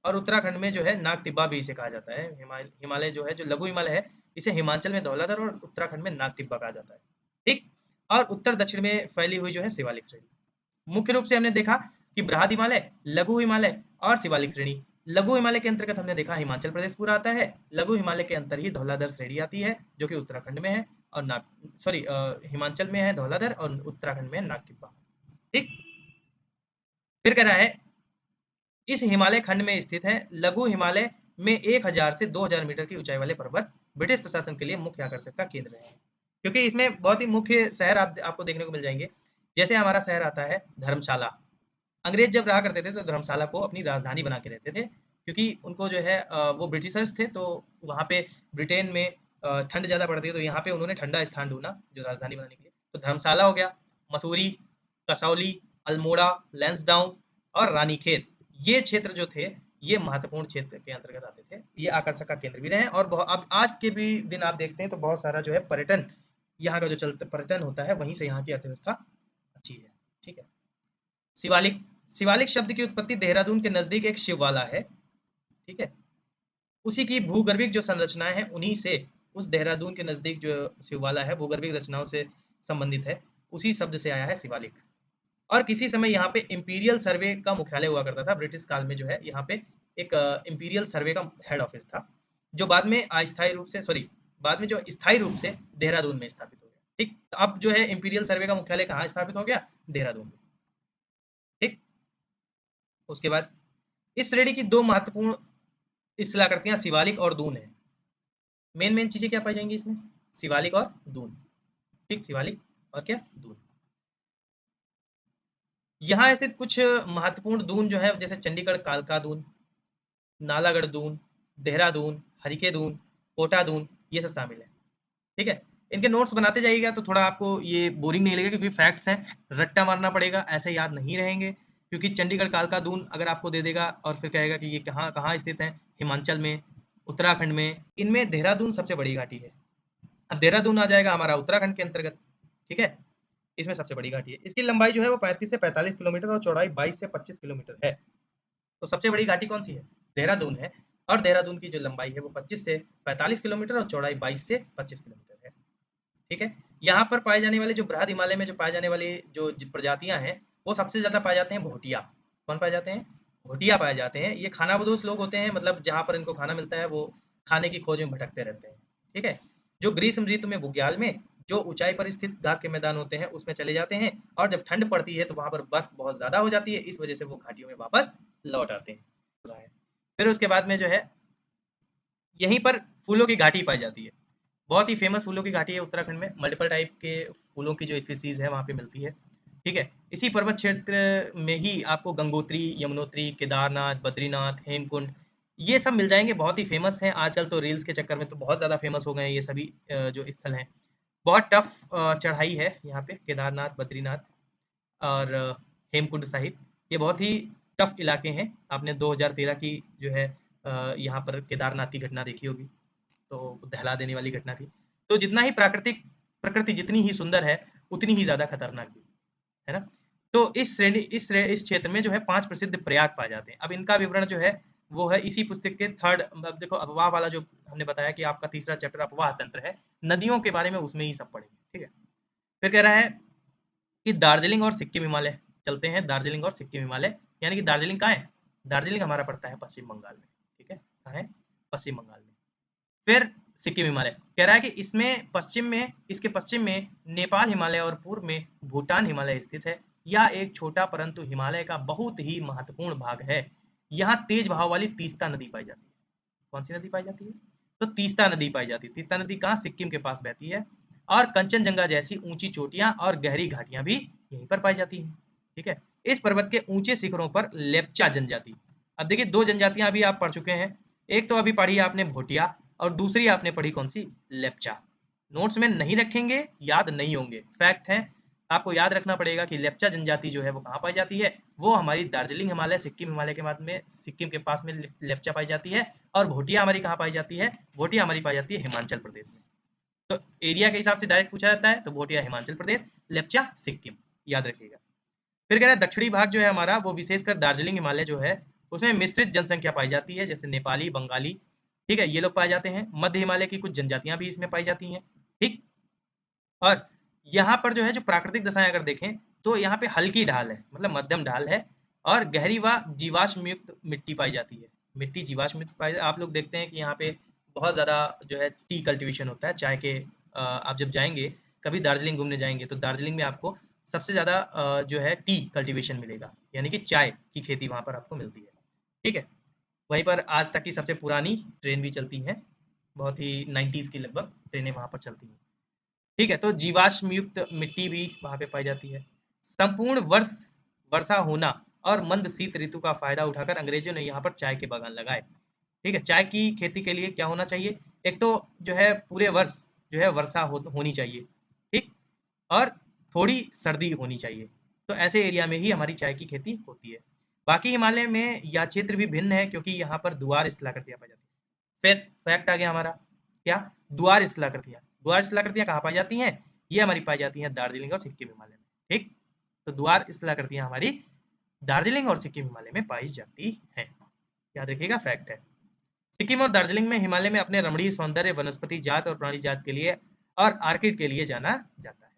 और उत्तराखंड में जो है नाग टिब्बा भी इसे कहा जाता है। हिमालय जो है, जो लघु हिमालय है, इसे हिमाचल में धौलाधर और उत्तराखंड में नाग टिब्बा कहा जाता है। ठीक। और उत्तर दक्षिण में फैली हुई जो है शिवालिक श्रेणी। मुख्य रूप से हमने देखा कि बृहद हिमालय, लघु हिमालय और शिवालिक श्रेणी। लघु हिमालय के अंतर्गत हमने देखा हिमाचल प्रदेश पूरा आता है। लघु हिमालय के अंतर ही धौलाधर श्रेणी आती है जो कि उत्तराखंड में है, और हिमाचल में है धौलाधर और उत्तराखंड में है नाग टिब्बा। ठीक। फिर कह रहा है इस हिमालय खंड में स्थित है लघु हिमालय में 1000 से 2000 मीटर की ऊंचाई वाले पर्वत ब्रिटिश प्रशासन के लिए मुख्य आकर्षण का केंद्र है, क्योंकि इसमें बहुत ही मुख्य शहर आपको देखने को मिल जाएंगे। जैसे हमारा शहर आता है धर्मशाला। अंग्रेज जब रहा करते थे तो धर्मशाला को अपनी राजधानी बना के रहते थे, क्योंकि उनको जो है वो ब्रिटिशर्स थे, तो वहाँ पे ब्रिटेन में ठंड ज़्यादा पड़ती है, तो यहाँ पे उन्होंने ठंडा स्थान ढूंढा जो राजधानी बनाने के लिए। तो धर्मशाला हो गया, मसूरी, कसौली, अल्मोड़ा, लैंसडाउन और रानीखेत, ये क्षेत्र जो थे ये महत्वपूर्ण क्षेत्र के अंतर्गत आते थे। ये आकर्षक का केंद्र भी रहे। और अब आज के भी दिन आप देखते हैं तो बहुत सारा जो है पर्यटन, यहाँ का जो चलते पर्यटन होता है, वहीं से यहाँ की अर्थव्यवस्था अच्छी है। ठीक है। शिवालिक, शिवालिक शब्द की उत्पत्ति देहरादून के नजदीक एक शिववाला है। ठीक है। उसी की भूगर्भिक जो संरचनाएं हैं उन्हीं से, उस देहरादून के नजदीक जो शिववाला है भूगर्भिक रचनाओं से संबंधित है, उसी शब्द से आया है शिवालिक। और किसी समय यहाँ पे इंपीरियल सर्वे का मुख्यालय हुआ करता था। ब्रिटिश काल में जो है यहाँ पे एक इंपीरियल सर्वे का हेड ऑफिस था, जो बाद में अस्थायी रूप से बाद में जो स्थायी रूप से देहरादून में स्थापित हो गया। ठीक। तो अब जो है इंपीरियल सर्वे का मुख्यालय कहाँ स्थापित हो गया? देहरादून में। ठीक। उसके बाद इस श्रेणी की दो महत्वपूर्ण शिलाकृतियां शिवालिक और दून है। मेन चीजें क्या पाई जाएंगी इसमें? शिवालिक और दून। ठीक। शिवालिक और क्या? दून। यहाँ स्थित कुछ महत्वपूर्ण दून जो है, जैसे चंडीगढ़ कालका दून, नालागढ़ दून, देहरादून, हरिके दून, कोटा दून, ये सब शामिल है। ठीक है। इनके नोट्स बनाते जाइएगा तो थोड़ा आपको ये बोरिंग नहीं लगेगा, क्योंकि फैक्ट्स हैं, रट्टा मारना पड़ेगा, ऐसे याद नहीं रहेंगे। क्योंकि चंडीगढ़ कालका दून अगर आपको दे देगा और फिर कहेगा कि ये कहाँ कहाँ स्थित है, हिमाचल में, उत्तराखंड में, इनमें देहरादून सबसे बड़ी घाटी है। अब देहरादून आ जाएगा हमारा उत्तराखंड के अंतर्गत। ठीक है। इसमें सबसे बड़ी घाटी है। इसकी लंबाई जो है वो 35 से 45 किलोमीटर और चौड़ाई 22 से 25 किलोमीटर है। तो सबसे बड़ी घाटी कौन सी है? देहरादून है। और देहरादून की जो लंबाई है वो 25 से 45 किलोमीटर और चौड़ाई 22 से 25 किलोमीटर है। ठीक है। यहाँ पर पाए जाने वाले जो बृहद हिमालय में जो पाए जाने वाली जो प्रजातियां हैं, वो सबसे ज्यादा पाए जाते हैं भोटिया। कौन पाए जाते हैं? भोटिया पाए जाते हैं। ये खानाबदोश लोग होते हैं, मतलब जहाँ पर इनको खाना मिलता है वो खाने की खोज में भटकते रहते हैं। ठीक है। जो ग्रीष्म ऋतु में बुग्याल में जो ऊंचाई पर स्थित घास के मैदान होते हैं उसमें चले जाते हैं, और जब ठंड पड़ती है तो वहां पर बर्फ बहुत ज्यादा हो जाती है, इस वजह से वो घाटियों में वापस लौट आते हैं। फिर उसके बाद में जो है यहीं पर फूलों की घाटी पाई जाती है। बहुत ही फेमस फूलों की घाटी है उत्तराखंड में। मल्टीपल टाइप के फूलों की जो स्पीसीज है वहाँ पे मिलती है। ठीक है। इसी पर्वत क्षेत्र में ही आपको गंगोत्री, यमुनोत्री, केदारनाथ, बद्रीनाथ, हेमकुंड, ये सब मिल जाएंगे। बहुत ही फेमस हैं। आजकल तो रील्स के चक्कर में तो बहुत ज़्यादा फेमस हो गए हैं ये सभी जो स्थल हैं। बहुत टफ चढ़ाई है यहाँ पे, केदारनाथ, बद्रीनाथ और हेमकुंड साहिब, ये बहुत ही टफ इलाके हैं। आपने 2013 की जो है यहाँ पर केदारनाथ की घटना देखी होगी, तो दहला देने वाली घटना थी। तो जितना ही प्रकृति जितनी ही सुंदर है उतनी ही ज्यादा खतरनाक भी है ना। तो इस क्षेत्र में जो है 5 प्रसिद्ध प्रयाग पाए जाते हैं। अब इनका विवरण जो है वो है इसी पुस्तक के थर्ड, अब देखो अफवाह वाला जो हमने बताया कि आपका तीसरा चैप्टर अफवाह तंत्र है, नदियों के बारे में उसमें ही सब पढ़ेंगे। ठीक है। फिर कह रहा है कि दार्जिलिंग और सिक्किम हिमालय, चलते हैं दार्जिलिंग और सिक्किम हिमालय। यानी कि दार्जिलिंग कहाँ है? दार्जिलिंग हमारा पड़ता है पश्चिम बंगाल में। ठीक है। कहाँ है? पश्चिम बंगाल में। फिर सिक्किम हिमालय कह रहा है कि इसके पश्चिम में नेपाल हिमालय और पूर्व में भूटान हिमालय स्थित है। यह एक छोटा परंतु हिमालय का बहुत ही महत्वपूर्ण भाग है। यहाँ तेज बहाव वाली तीस्ता नदी पाई जाती है। कौन सी नदी पाई जाती है? तो तीस्ता नदी पाई जाती है। तीस्ता नदी कहाँ? सिक्किम के पास बहती है। और कंचनजंगा जैसी ऊंची चोटियां और गहरी घाटियां भी यहीं पर पाई जाती हैं। ठीक है। इस पर्वत के ऊंचे शिखरों पर लेप्चा जनजाति, अब देखिए 2 जनजातियां अभी आप पढ़ चुके हैं। एक तो अभी पढ़ी आपने भोटिया, और दूसरी आपने पढ़ी कौन सी? लेप्चा। नोट्स में नहीं रखेंगे, याद नहीं होंगे, फैक्ट है। आपको याद रखना पड़ेगा कि लेप्चा जनजाति जो है वो कहाँ पाई जाती है, वो हमारी दार्जिलिंग हिमालय, सिक्किम हिमालय के बाद में सिक्किम के पास में लेप्चा पाई जाती है। और भोटिया हमारी कहाँ पाई जाती है, भोटिया हमारी पाई जाती है हिमाचल प्रदेश में। तो एरिया के हिसाब से डायरेक्ट पूछा जाता है, तो भोटिया हिमाचल प्रदेश, लेप्चा सिक्किम, याद रखिएगा। फिर कह रहा है दक्षिणी भाग जो है हमारा, वो विशेषकर दार्जिलिंग हिमालय जो है उसमें मिश्रित जनसंख्या पाई जाती है, जैसे नेपाली, बंगाली, ठीक है, ये लोग पाए जाते हैं। मध्य हिमालय की कुछ जनजातियां भी इसमें पाई जाती हैं, ठीक। और यहाँ पर जो है जो प्राकृतिक दशाएं अगर देखें तो यहाँ पे हल्की ढाल है, मतलब मध्यम ढाल है, और गहरी व जीवाश्म युक्त मिट्टी पाई जाती है। मिट्टी जीवाश्म युक्त पाई, आप लोग देखते हैं कि यहाँ पे बहुत ज़्यादा जो है टी कल्टीवेशन होता है, चाय के। आप जब जाएंगे कभी दार्जिलिंग घूमने जाएंगे तो दार्जिलिंग में आपको सबसे ज़्यादा जो है टी कल्टीवेशन मिलेगा, यानी कि चाय की खेती वहाँ पर आपको मिलती है, ठीक है। वहीं पर आज तक की सबसे पुरानी ट्रेन भी चलती है, बहुत ही 90s की लगभग ट्रेनें वहाँ पर चलती हैं, ठीक है। तो जीवाश्म युक्त मिट्टी भी वहाँ पे पाई जाती है। संपूर्ण वर्ष वर्षा होना और मंद शीत ऋतु का फायदा उठाकर अंग्रेजों ने यहाँ पर चाय के बागान लगाए, ठीक है। चाय की खेती के लिए क्या होना चाहिए, एक तो जो है पूरे वर्ष जो है वर्षा होनी चाहिए, ठीक, और थोड़ी सर्दी होनी चाहिए। तो ऐसे एरिया में ही हमारी चाय की खेती होती है। बाकी हिमालय में यह क्षेत्र भी भिन्न है, क्योंकि यहाँ पर दुआर स्थलाकृतियाँ पाई जाती है। फिर फैक्ट आ गया हमारा, क्या, दुआर स्थलाकृतियाँ। दुआर स्थलाकृतियाँ कहाँ पाई जाती हैं, ये हमारी पाई जाती हैं दार्जिलिंग और सिक्किम हिमालय में, ठीक। तो दुआर स्थलाकृतियाँ हमारी दार्जिलिंग और सिक्किम हिमालय में पाई जाती हैं, याद रखिएगा, फैक्ट है। सिक्किम और दार्जिलिंग में हिमालय में अपने रमणीय सौंदर्य, वनस्पति जात और प्राणी जात के लिए और आर्किड के लिए जाना जाता है,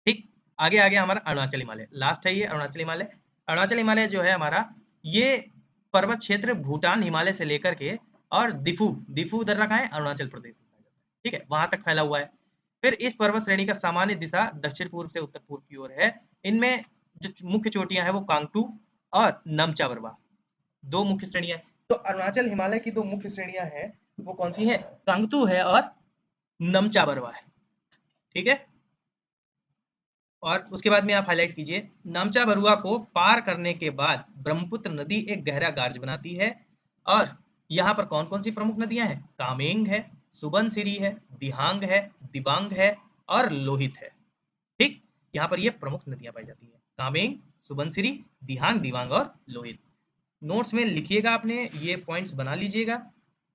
ठीक। आगे आ गया हमारा अरुणाचल हिमालय, लास्ट है ये अरुणाचल हिमालय। अरुणाचल हिमालय जो है हमारा, ये पर्वत क्षेत्र भूटान हिमालय से लेकर के और दिफू, दिफू उधर रखा है अरुणाचल प्रदेश में, ठीक है, वहां तक फैला हुआ है। फिर इस पर्वत श्रेणी का सामान्य दिशा दक्षिण पूर्व से उत्तर पूर्व की ओर है। इनमें जो मुख्य चोटियां हैं वो कांगटू और नमचा बरवा, दो मुख्य श्रेणियां हैं। तो अरुणाचल हिमालय की दो मुख्य श्रेणियां हैं, वो कौन सी हैं, कांगटू है और नमचा बरवा है, ठीक है। और उसके बाद में आप हाईलाइट कीजिए, नामचा बरुआ को पार करने के बाद ब्रह्मपुत्र नदी एक गहरा गार्ज बनाती है। और यहाँ पर कौन कौन सी प्रमुख नदियां हैं, कामेंग है, सुबनसिरी है, दिहांग है, दिबांग है और लोहित है, ठीक। यहाँ पर ये प्रमुख नदियां पाई जाती हैं, कामेंग, सुबनसिरी, दिहांग, दिबांग और लोहित। नोट्स में लिखिएगा, आपने ये पॉइंट्स बना लीजिएगा,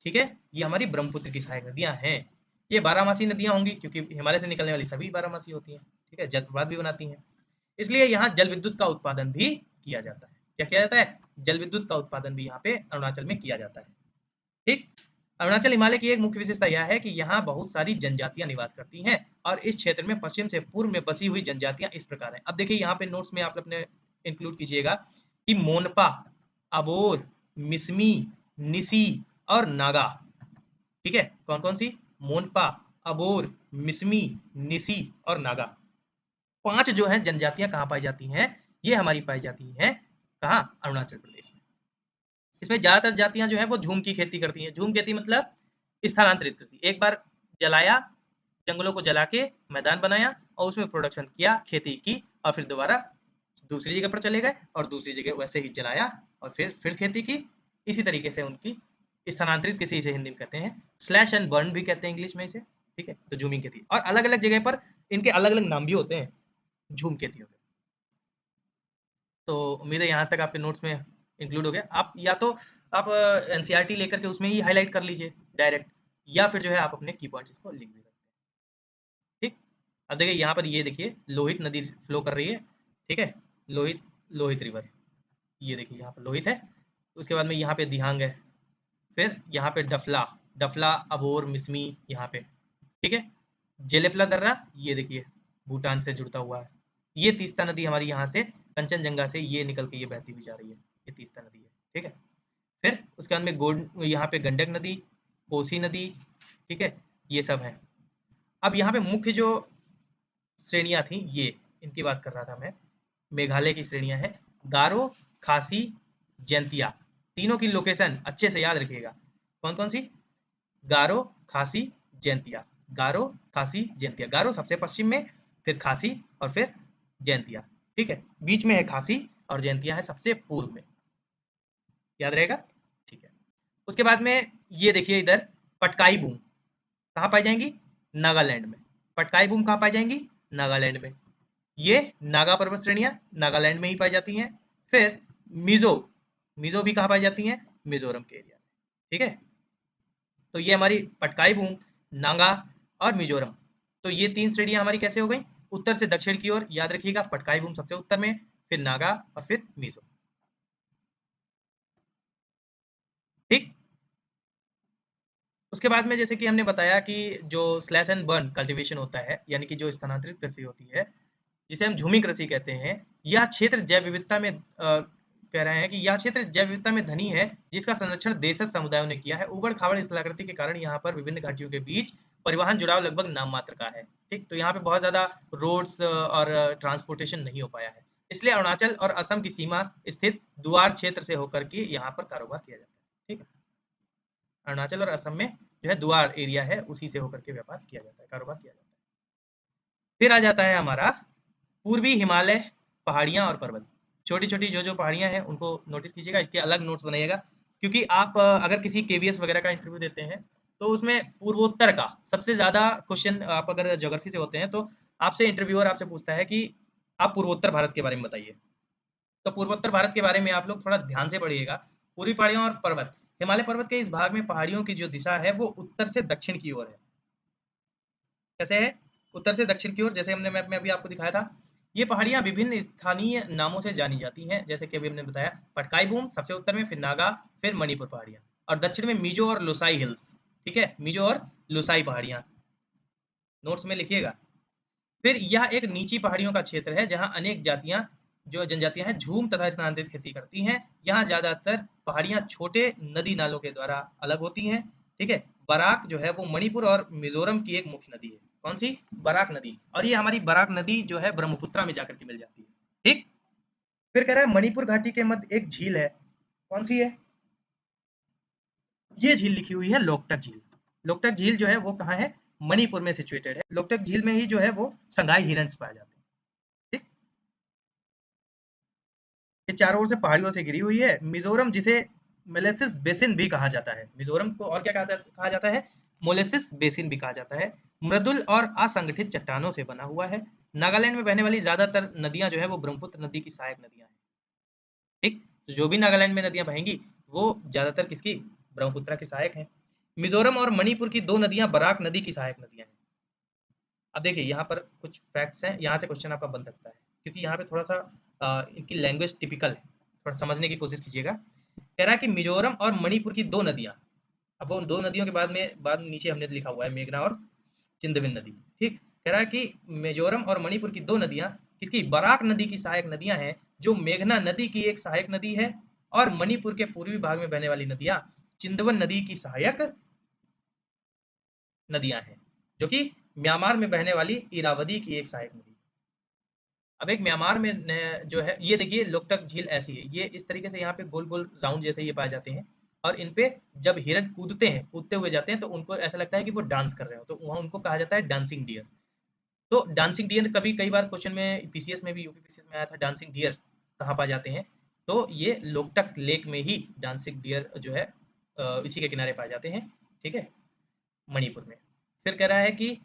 ठीक है। ये हमारी ब्रह्मपुत्र की सहायक नदियां हैं। ये बारहमासी नदियां होंगी, क्योंकि हिमालय से निकलने वाली सभी बारहमासी होती हैं, ठीक है, जलप्रपात भी बनाती हैं। इसलिए यहाँ जल विद्युत का उत्पादन भी किया जाता है। क्या किया जाता है, जल विद्युत का उत्पादन भी यहाँ पे अरुणाचल में किया जाता है, ठीक। अरुणाचल हिमालय की एक मुख्य विशेषता यह है कि यहाँ बहुत सारी जनजातियां निवास करती हैं, और इस क्षेत्र में पश्चिम से पूर्व में बसी हुई जनजातियां इस प्रकार हैं। अब देखिए यहाँ पे नोट्स में आप अपने इंक्लूड कीजिएगा कि मोनपा, अबोर, मिसमी, निसी और नागा, ठीक है। कौन कौन सी, मोनपा, अबोर, मिसमी, निसी और नागा, पांच जो है जनजातियां कहाँ पाई जाती हैं, ये हमारी पाई जाती हैं कहाँ, अरुणाचल प्रदेश में। इसमें ज्यादातर जातियां जो है वो झूम की खेती करती हैं। झूम खेती मतलब स्थानांतरित कृषि, एक बार जलाया, जंगलों को जला के मैदान बनाया और उसमें प्रोडक्शन किया, खेती की, और फिर दोबारा दूसरी जगह पर चले गए और दूसरी जगह वैसे ही जलाया और फिर खेती की। इसी तरीके से उनकी स्थानांतरित कृषि इसे हिंदी में कहते हैं, स्लैश एंड बर्न भी कहते हैं इंग्लिश में इसे, ठीक है। तो झूमिंग खेती, और अलग अलग जगह पर इनके अलग अलग नाम भी होते हैं झूम खेतियों के। तो उम्मीद है यहाँ तक आपके नोट्स में इंक्लूड हो गया। आप या तो आप एनसीईआरटी लेकर के उसमें ही हाईलाइट कर लीजिए डायरेक्ट, या फिर जो है आप अपने की पॉइंट्स इसको लिख भी सकते हैं, ठीक। अब देखिए यहाँ पर, ये देखिए लोहित नदी फ्लो कर रही है, ठीक है, लोहित, लोहित रिवर, ये देखिए यहाँ पर लोहित है। उसके बाद में यहाँ पे दिहांग है, फिर यहाँ पे डफला, डफला, अबोर, मिसमी यहाँ पे, ठीक है। जेलेपला दर्रा, ये देखिए भूटान से जुड़ता हुआ है। ये तीस्ता नदी हमारी यहाँ से कंचनजंगा से ये निकल के ये बहती हुई जा रही है, ये तीस्ता नदी है, ठीक है। फिर उसके बाद में गोड, यहाँ पे गंडक नदी, कोसी नदी, ठीक है, ये सब है। अब यहाँ पे मुख्य जो श्रेणियां थी, ये इनकी बात कर रहा था मैं, मेघालय की श्रेणियां हैं, गारो, खासी, जैंतिया। तीनों की लोकेशन अच्छे से याद रखिएगा, कौन कौन सी, गारो, खासी, जैंतिया, गारो, खासी, जैंतिया। गारो सबसे पश्चिम में, फिर खासी और फिर जैंतिया, ठीक है। बीच में है खासी और जैंतिया है सबसे पूर्व में, याद रहेगा, ठीक है। उसके बाद में ये देखिए इधर पटकाई बूंग, कहाँ पाई जाएंगी? नागालैंड में। पटकाई बूम कहाँ पाई जाएंगी? नागालैंड में। ये नागा पर्वत श्रेणियां नागालैंड में ही पाई जाती हैं। फिर मिजो, मिजो भी कहाँ पाई जाती हैं? मिजोरम के एरिया में। ठीक है, तो ये हमारी पटकाई बूम, नागा और मिजोरम, तो ये 3 श्रेणियां हमारी कैसे हो गई? उत्तर से दक्षिण की ओर। याद रखिएगा, पटकाई बूम सबसे उत्तर में, फिर नागा और फिर मिजो। ठीक। उसके बाद में जैसे कि हमने बताया कि जो स्लैश एंड बर्न कल्टीवेशन होता है, यानी कि जो स्थानांतरित कृषि होती है, जिसे हम झूमी कृषि कहते हैं, यह क्षेत्र जैव विविधता में कह रहे हैं कि यह क्षेत्र जैव विविधता में धनी है, जिसका संरक्षण देशज समुदायों ने किया है। उबड़-खाबड़ स्थलाकृति के कारण यहाँ पर विभिन्न घाटियों के बीच परिवहन जुड़ाव लगभग नाम मात्र का है। ठीक, तो यहाँ पे बहुत ज़्यादा रोड्स और ट्रांसपोर्टेशन नहीं हो पाया है। इसलिए अरुणाचल और असम की सीमा स्थित दुआर क्षेत्र से होकर के यहाँ पर कारोबार किया जाता है। ठीक, अरुणाचल और असम में जो है दुआर एरिया है, उसी से होकर के व्यापार किया जाता है, कारोबार किया जाता है। फिर आ जाता है हमारा पूर्वी हिमालय पहाड़ियाँ और पर्वत। छोटी-छोटी जो-जो पहाड़ियाँ हैं उनको नोटिस कीजिएगा, इसके अलग नोट्स बनाइएगा, क्योंकि आप अगर किसी केवीएस वगैरह का इंटरव्यू देते हैं, तो उसमें पूर्वोत्तर का सबसे ज़्यादा क्वेश्चन, आप अगर ज्योग्राफी से होते हैं तो आपसे इंटरव्यूअर आपसे पूछता है कि आप पूर्वोत्तर भारत के बारे में बताइए। तो पूर्वोत्तर भारत के बारे में आप लोग थोड़ा ध्यान से पढ़िएगा। पूर्वी पहाड़ियाँ और पर्वत, हिमालय पर्वत के इस भाग में पहाड़ियों की जो दिशा है वो उत्तर से दक्षिण की ओर है। कैसे है? उत्तर से दक्षिण की ओर, जैसे हमने मैप में अभी आपको दिखाया था। ये पहाड़ियाँ विभिन्न स्थानीय नामों से जानी जाती हैं, जैसे कि अभी हमने बताया पटकाई बूम सबसे उत्तर में, फिर नागा, फिर मणिपुर पहाड़ियाँ, और दक्षिण में मिजो और लोसाई हिल्स। ठीक है, मिजो और लोसाई पहाड़ियाँ नोट्स में लिखिएगा। फिर यह एक नीची पहाड़ियों का क्षेत्र है, जहाँ अनेक जातियाँ, जो जनजातियाँ हैं, झूम तथा स्थानांतरित खेती करती हैं। यहाँ ज़्यादातर पहाड़ियाँ छोटे नदी नालों के द्वारा अलग होती हैं। ठीक है, बराक जो है वो मणिपुर और मिजोरम की एक मुख्य नदी है। कौन सी? बराक नदी। और ये हमारी बराक नदी जो है ब्रह्मपुत्रा में जाकर के मिल जाती है। ठीक। फिर कह रहा है मणिपुर घाटी के मध्य एक झील है। कौन सी है? ये झील लिखी हुई है लोकटक झील। लोकटक झील जो है वो कहाँ है? मणिपुर में सिचुएटेड है। लोकटक झील में ही जो है वो संगाई हिरन्स पाए जाते हैं। ठीक, ये चारों ओर से पहाड़ियों से घिरी हुई है। मिजोरम, जिसे मोलेसिस बेसिन भी कहा जाता है, मिजोरम को और क्या कहा जाता है? मोलेसिस बेसिन भी कहा जाता है। मृदुल और असंगठित चट्टानों से बना हुआ है। नागालैंड में बहने वाली ज्यादातर नदियां जो है वो ब्रह्मपुत्र नदी की सहायक नदियां हैं। ठीक, तो जो भी नागालैंड में नदियां बहेंगी वो ज्यादातर किसकी? ब्रह्मपुत्र की सहायक हैं। मिजोरम और मणिपुर की दो नदियां बराक नदी की सहायक नदियां हैं। अब देखिए यहाँ पर कुछ फैक्ट्स हैं, यहाँ से क्वेश्चन आपका बन सकता है, क्योंकि यहाँ पे थोड़ा सा इनकी लैंग्वेज टिपिकल है, थोड़ा समझने की कोशिश कीजिएगा। कह रहा है कि मिजोरम और मणिपुर की दो नदियाँ, अब उन दो नदियों के बाद नीचे हमने लिखा हुआ है मेघना और चिंदविन नदी। ठीक, कह रहा है कि मिजोरम और मणिपुर की दो नदियाँ किसकी? बराक नदी की सहायक नदियाँ हैं, जो मेघना नदी की एक सहायक नदी है, और मणिपुर के पूर्वी भाग में बहने वाली नदियाँ चिंदवन नदी की सहायक नदियाँ हैं, जो कि म्यांमार में बहने वाली इरावदी की एक सहायक नदी। अब एक म्यांमार में जो है, ये देखिए लोकटक झील ऐसी है, ये इस तरीके से यहाँ पे गोल गोल राउंड जैसे ये पाए जाते हैं, और इन पे जब हिरन कूदते हैं, कूदते हुए जाते हैं, तो उनको ऐसा लगता है कि वो डांस कर रहे हो, तो वहाँ उनको कहा जाता है डांसिंग डियर। तो डांसिंग डियर कभी कई बार क्वेश्चन में पीसीएस में भी, यूपी पीसीएस में आया था, डांसिंग डियर कहाँ पाए जाते हैं? तो ये लोकटक लेक में ही डांसिंग डियर जो है इसी के किनारे पाए जाते हैं। ठीक है, मणिपुर में। फिर कह रहा है कि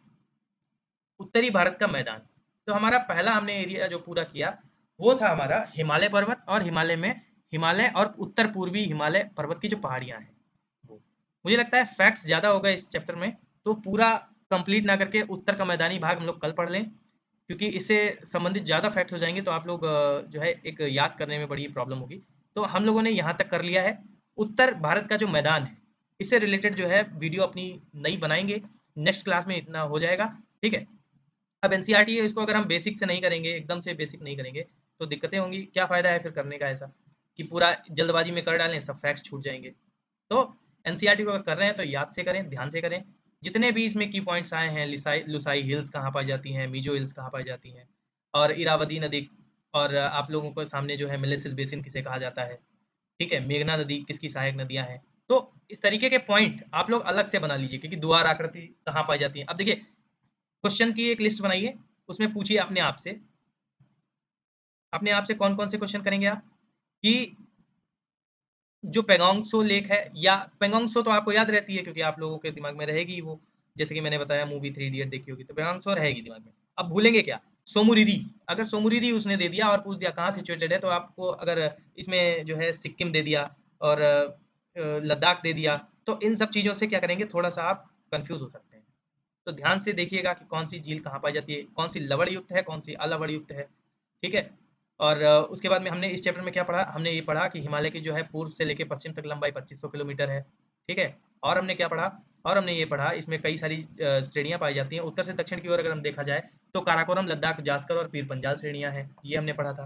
उत्तरी भारत का मैदान, तो हमारा पहला हमने एरिया जो पूरा किया वो था हमारा हिमालय पर्वत, और हिमालय में हिमालय और उत्तर पूर्वी हिमालय पर्वत की जो पहाड़ियाँ हैं वो। मुझे लगता है फैक्ट्स ज़्यादा होगा इस चैप्टर में, तो पूरा कंप्लीट ना करके उत्तर का मैदानी भाग हम लोग कल पढ़ लें, क्योंकि इससे संबंधित ज़्यादा फैक्ट हो जाएंगे तो आप लोग जो है एक याद करने में बड़ी प्रॉब्लम होगी। तो हम लोगों ने यहाँ तक कर लिया है। उत्तर भारत का जो मैदान है, इससे रिलेटेड जो है वीडियो अपनी नई बनाएंगे, नेक्स्ट क्लास में इतना हो जाएगा। ठीक है, अब एनसीईआरटी है, इसको अगर हम बेसिक से नहीं करेंगे, एकदम से बेसिक नहीं करेंगे, तो दिक्कतें होंगी। क्या फ़ायदा है फिर करने का ऐसा कि पूरा जल्दबाजी में कर डालें, सब फैक्ट्स छूट जाएंगे। तो एनसीईआरटी को अगर कर रहे हैं तो याद से करें, ध्यान से करें। जितने भी इसमें की पॉइंट्स आए हैं, लुसाई हिल्स कहाँ पाई जाती हैं, मिजो हिल्स कहाँ पाई जाती हैं, और इरावदी नदी, और आप लोगों को सामने जो है मिलेसिस बेसिन किसे कहा जाता है, ठीक है, मेघना नदी किसकी सहायक नदियां हैं। तो इस तरीके के पॉइंट आप लोग अलग से बना लीजिए, क्योंकि द्वार आकृति कहाँ पाई जाती है। अब देखिए, क्वेश्चन की एक लिस्ट बनाइए, उसमें पूछिए अपने आप से कौन कौन से क्वेश्चन करेंगे आप, कि जो पेंगोंग सो लेक है, या पेंगोंग सो तो आपको याद रहती है क्योंकि आप लोगों के दिमाग में रहेगी वो, जैसे कि मैंने बताया मूवी 3 इडियट देखी होगी तो ब्रह्मांक रहेगी दिमाग में। अब भूलेंगे क्या? सोमुरिरी, अगर सोमुरिरी उसने दे दिया और पूछ दिया कहाँ सिचुएटेड है, तो आपको अगर इसमें जो है सिक्किम दे दिया और लद्दाख दे दिया, तो इन सब चीज़ों से क्या करेंगे, थोड़ा-सा आप कन्फ्यूज़ हो सकते हैं। तो ध्यान से देखिएगा कि कौन सी झील कहाँ पाई जाती है, कौन सी लवण युक्त है, कौन सी अलवण युक्त है, ठीक है? और उसके बाद में हमने इस चैप्टर में क्या पढ़ा, हमने ये पढ़ा कि हिमालय की जो है पूर्व से लेके पश्चिम तक लंबाई 2500 किलोमीटर है, ठीक है? और हमने क्या पढ़ा, और हमने ये पढ़ा इसमें कई सारी श्रेणियाँ पाई जाती हैं। उत्तर से दक्षिण की ओर अगर हम देखा जाए तो काराकोरम, लद्दाख, जास्कर और पीर पंजाल श्रेणियाँ हैं, ये हमने पढ़ा था।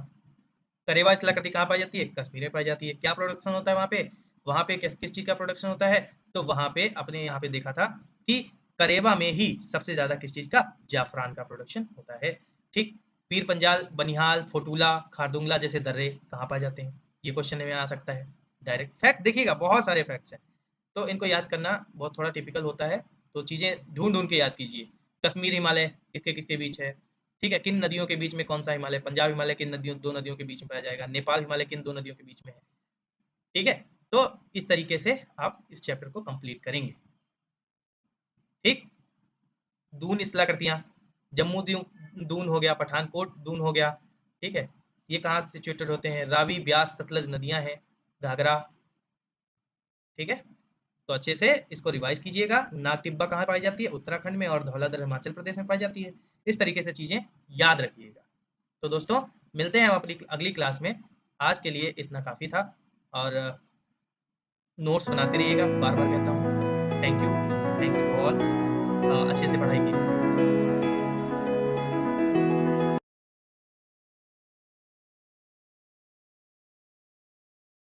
करेवा शिलाकृति कहाँ पाई जाती है? कश्मीर में पाई जाती है। क्या प्रोडक्शन होता है वहाँ पे? वहाँ पे किस किस चीज़ का प्रोडक्शन होता है? तो वहाँ पे अपने यहाँ पे देखा था कि करेवा में ही सबसे ज़्यादा किस चीज़ का? जाफ़रान का प्रोडक्शन होता है, ठीक? पीर पंजाल, बनिहाल, फोटूला, खारदुंगला जैसे दर्रे कहाँ पाए जाते हैं? ये क्वेश्चन में आ सकता है। डायरेक्ट फैक्ट देखिएगा, बहुत सारे फैक्ट्स हैं, तो इनको याद करना बहुत थोड़ा टिपिकल होता है, तो चीज़ें ढूंढ-ढूंढ के याद कीजिए। कश्मीर हिमालय किसके-किसके बीच है? ठीक है? किन नदियों के बीच में कौन-सा हिमालय? पंजाब हिमालय किन नदियों 2 नदियों के बीच में पाया जाएगा? नेपाल हिमालय किन 2 नदियों के बीच में है? ठीक है? तो इस तरीके से आप इस चैप्टर को कंप्लीट करेंगे। ठीक? दून स्थलाकृतियाँ, जम्मू दून हो गया, पठानकोट दून हो गया, ठीक है? ये कहाँ सिचुएटेड होते हैं? रावी, ब्यास, सतलज नदियाँ हैं, घाघरा, ठीक है? तो अच्छे से इसको रिवाइज कीजिएगा। नाग टिब्बा कहाँ पाई जाती है? उत्तराखंड में, और धौलाधर हिमाचल प्रदेश में पाई जाती है। इस तरीके से चीज़ें याद रखिएगा। तो दोस्तों, मिलते हैं हम अपनी अगली क्लास में। आज के लिए इतना काफ़ी था, और नोट्स बनाते रहिएगा, बार बार कहता हूँ। Thank you to all. अच्छे से पढ़ाई कीजिए।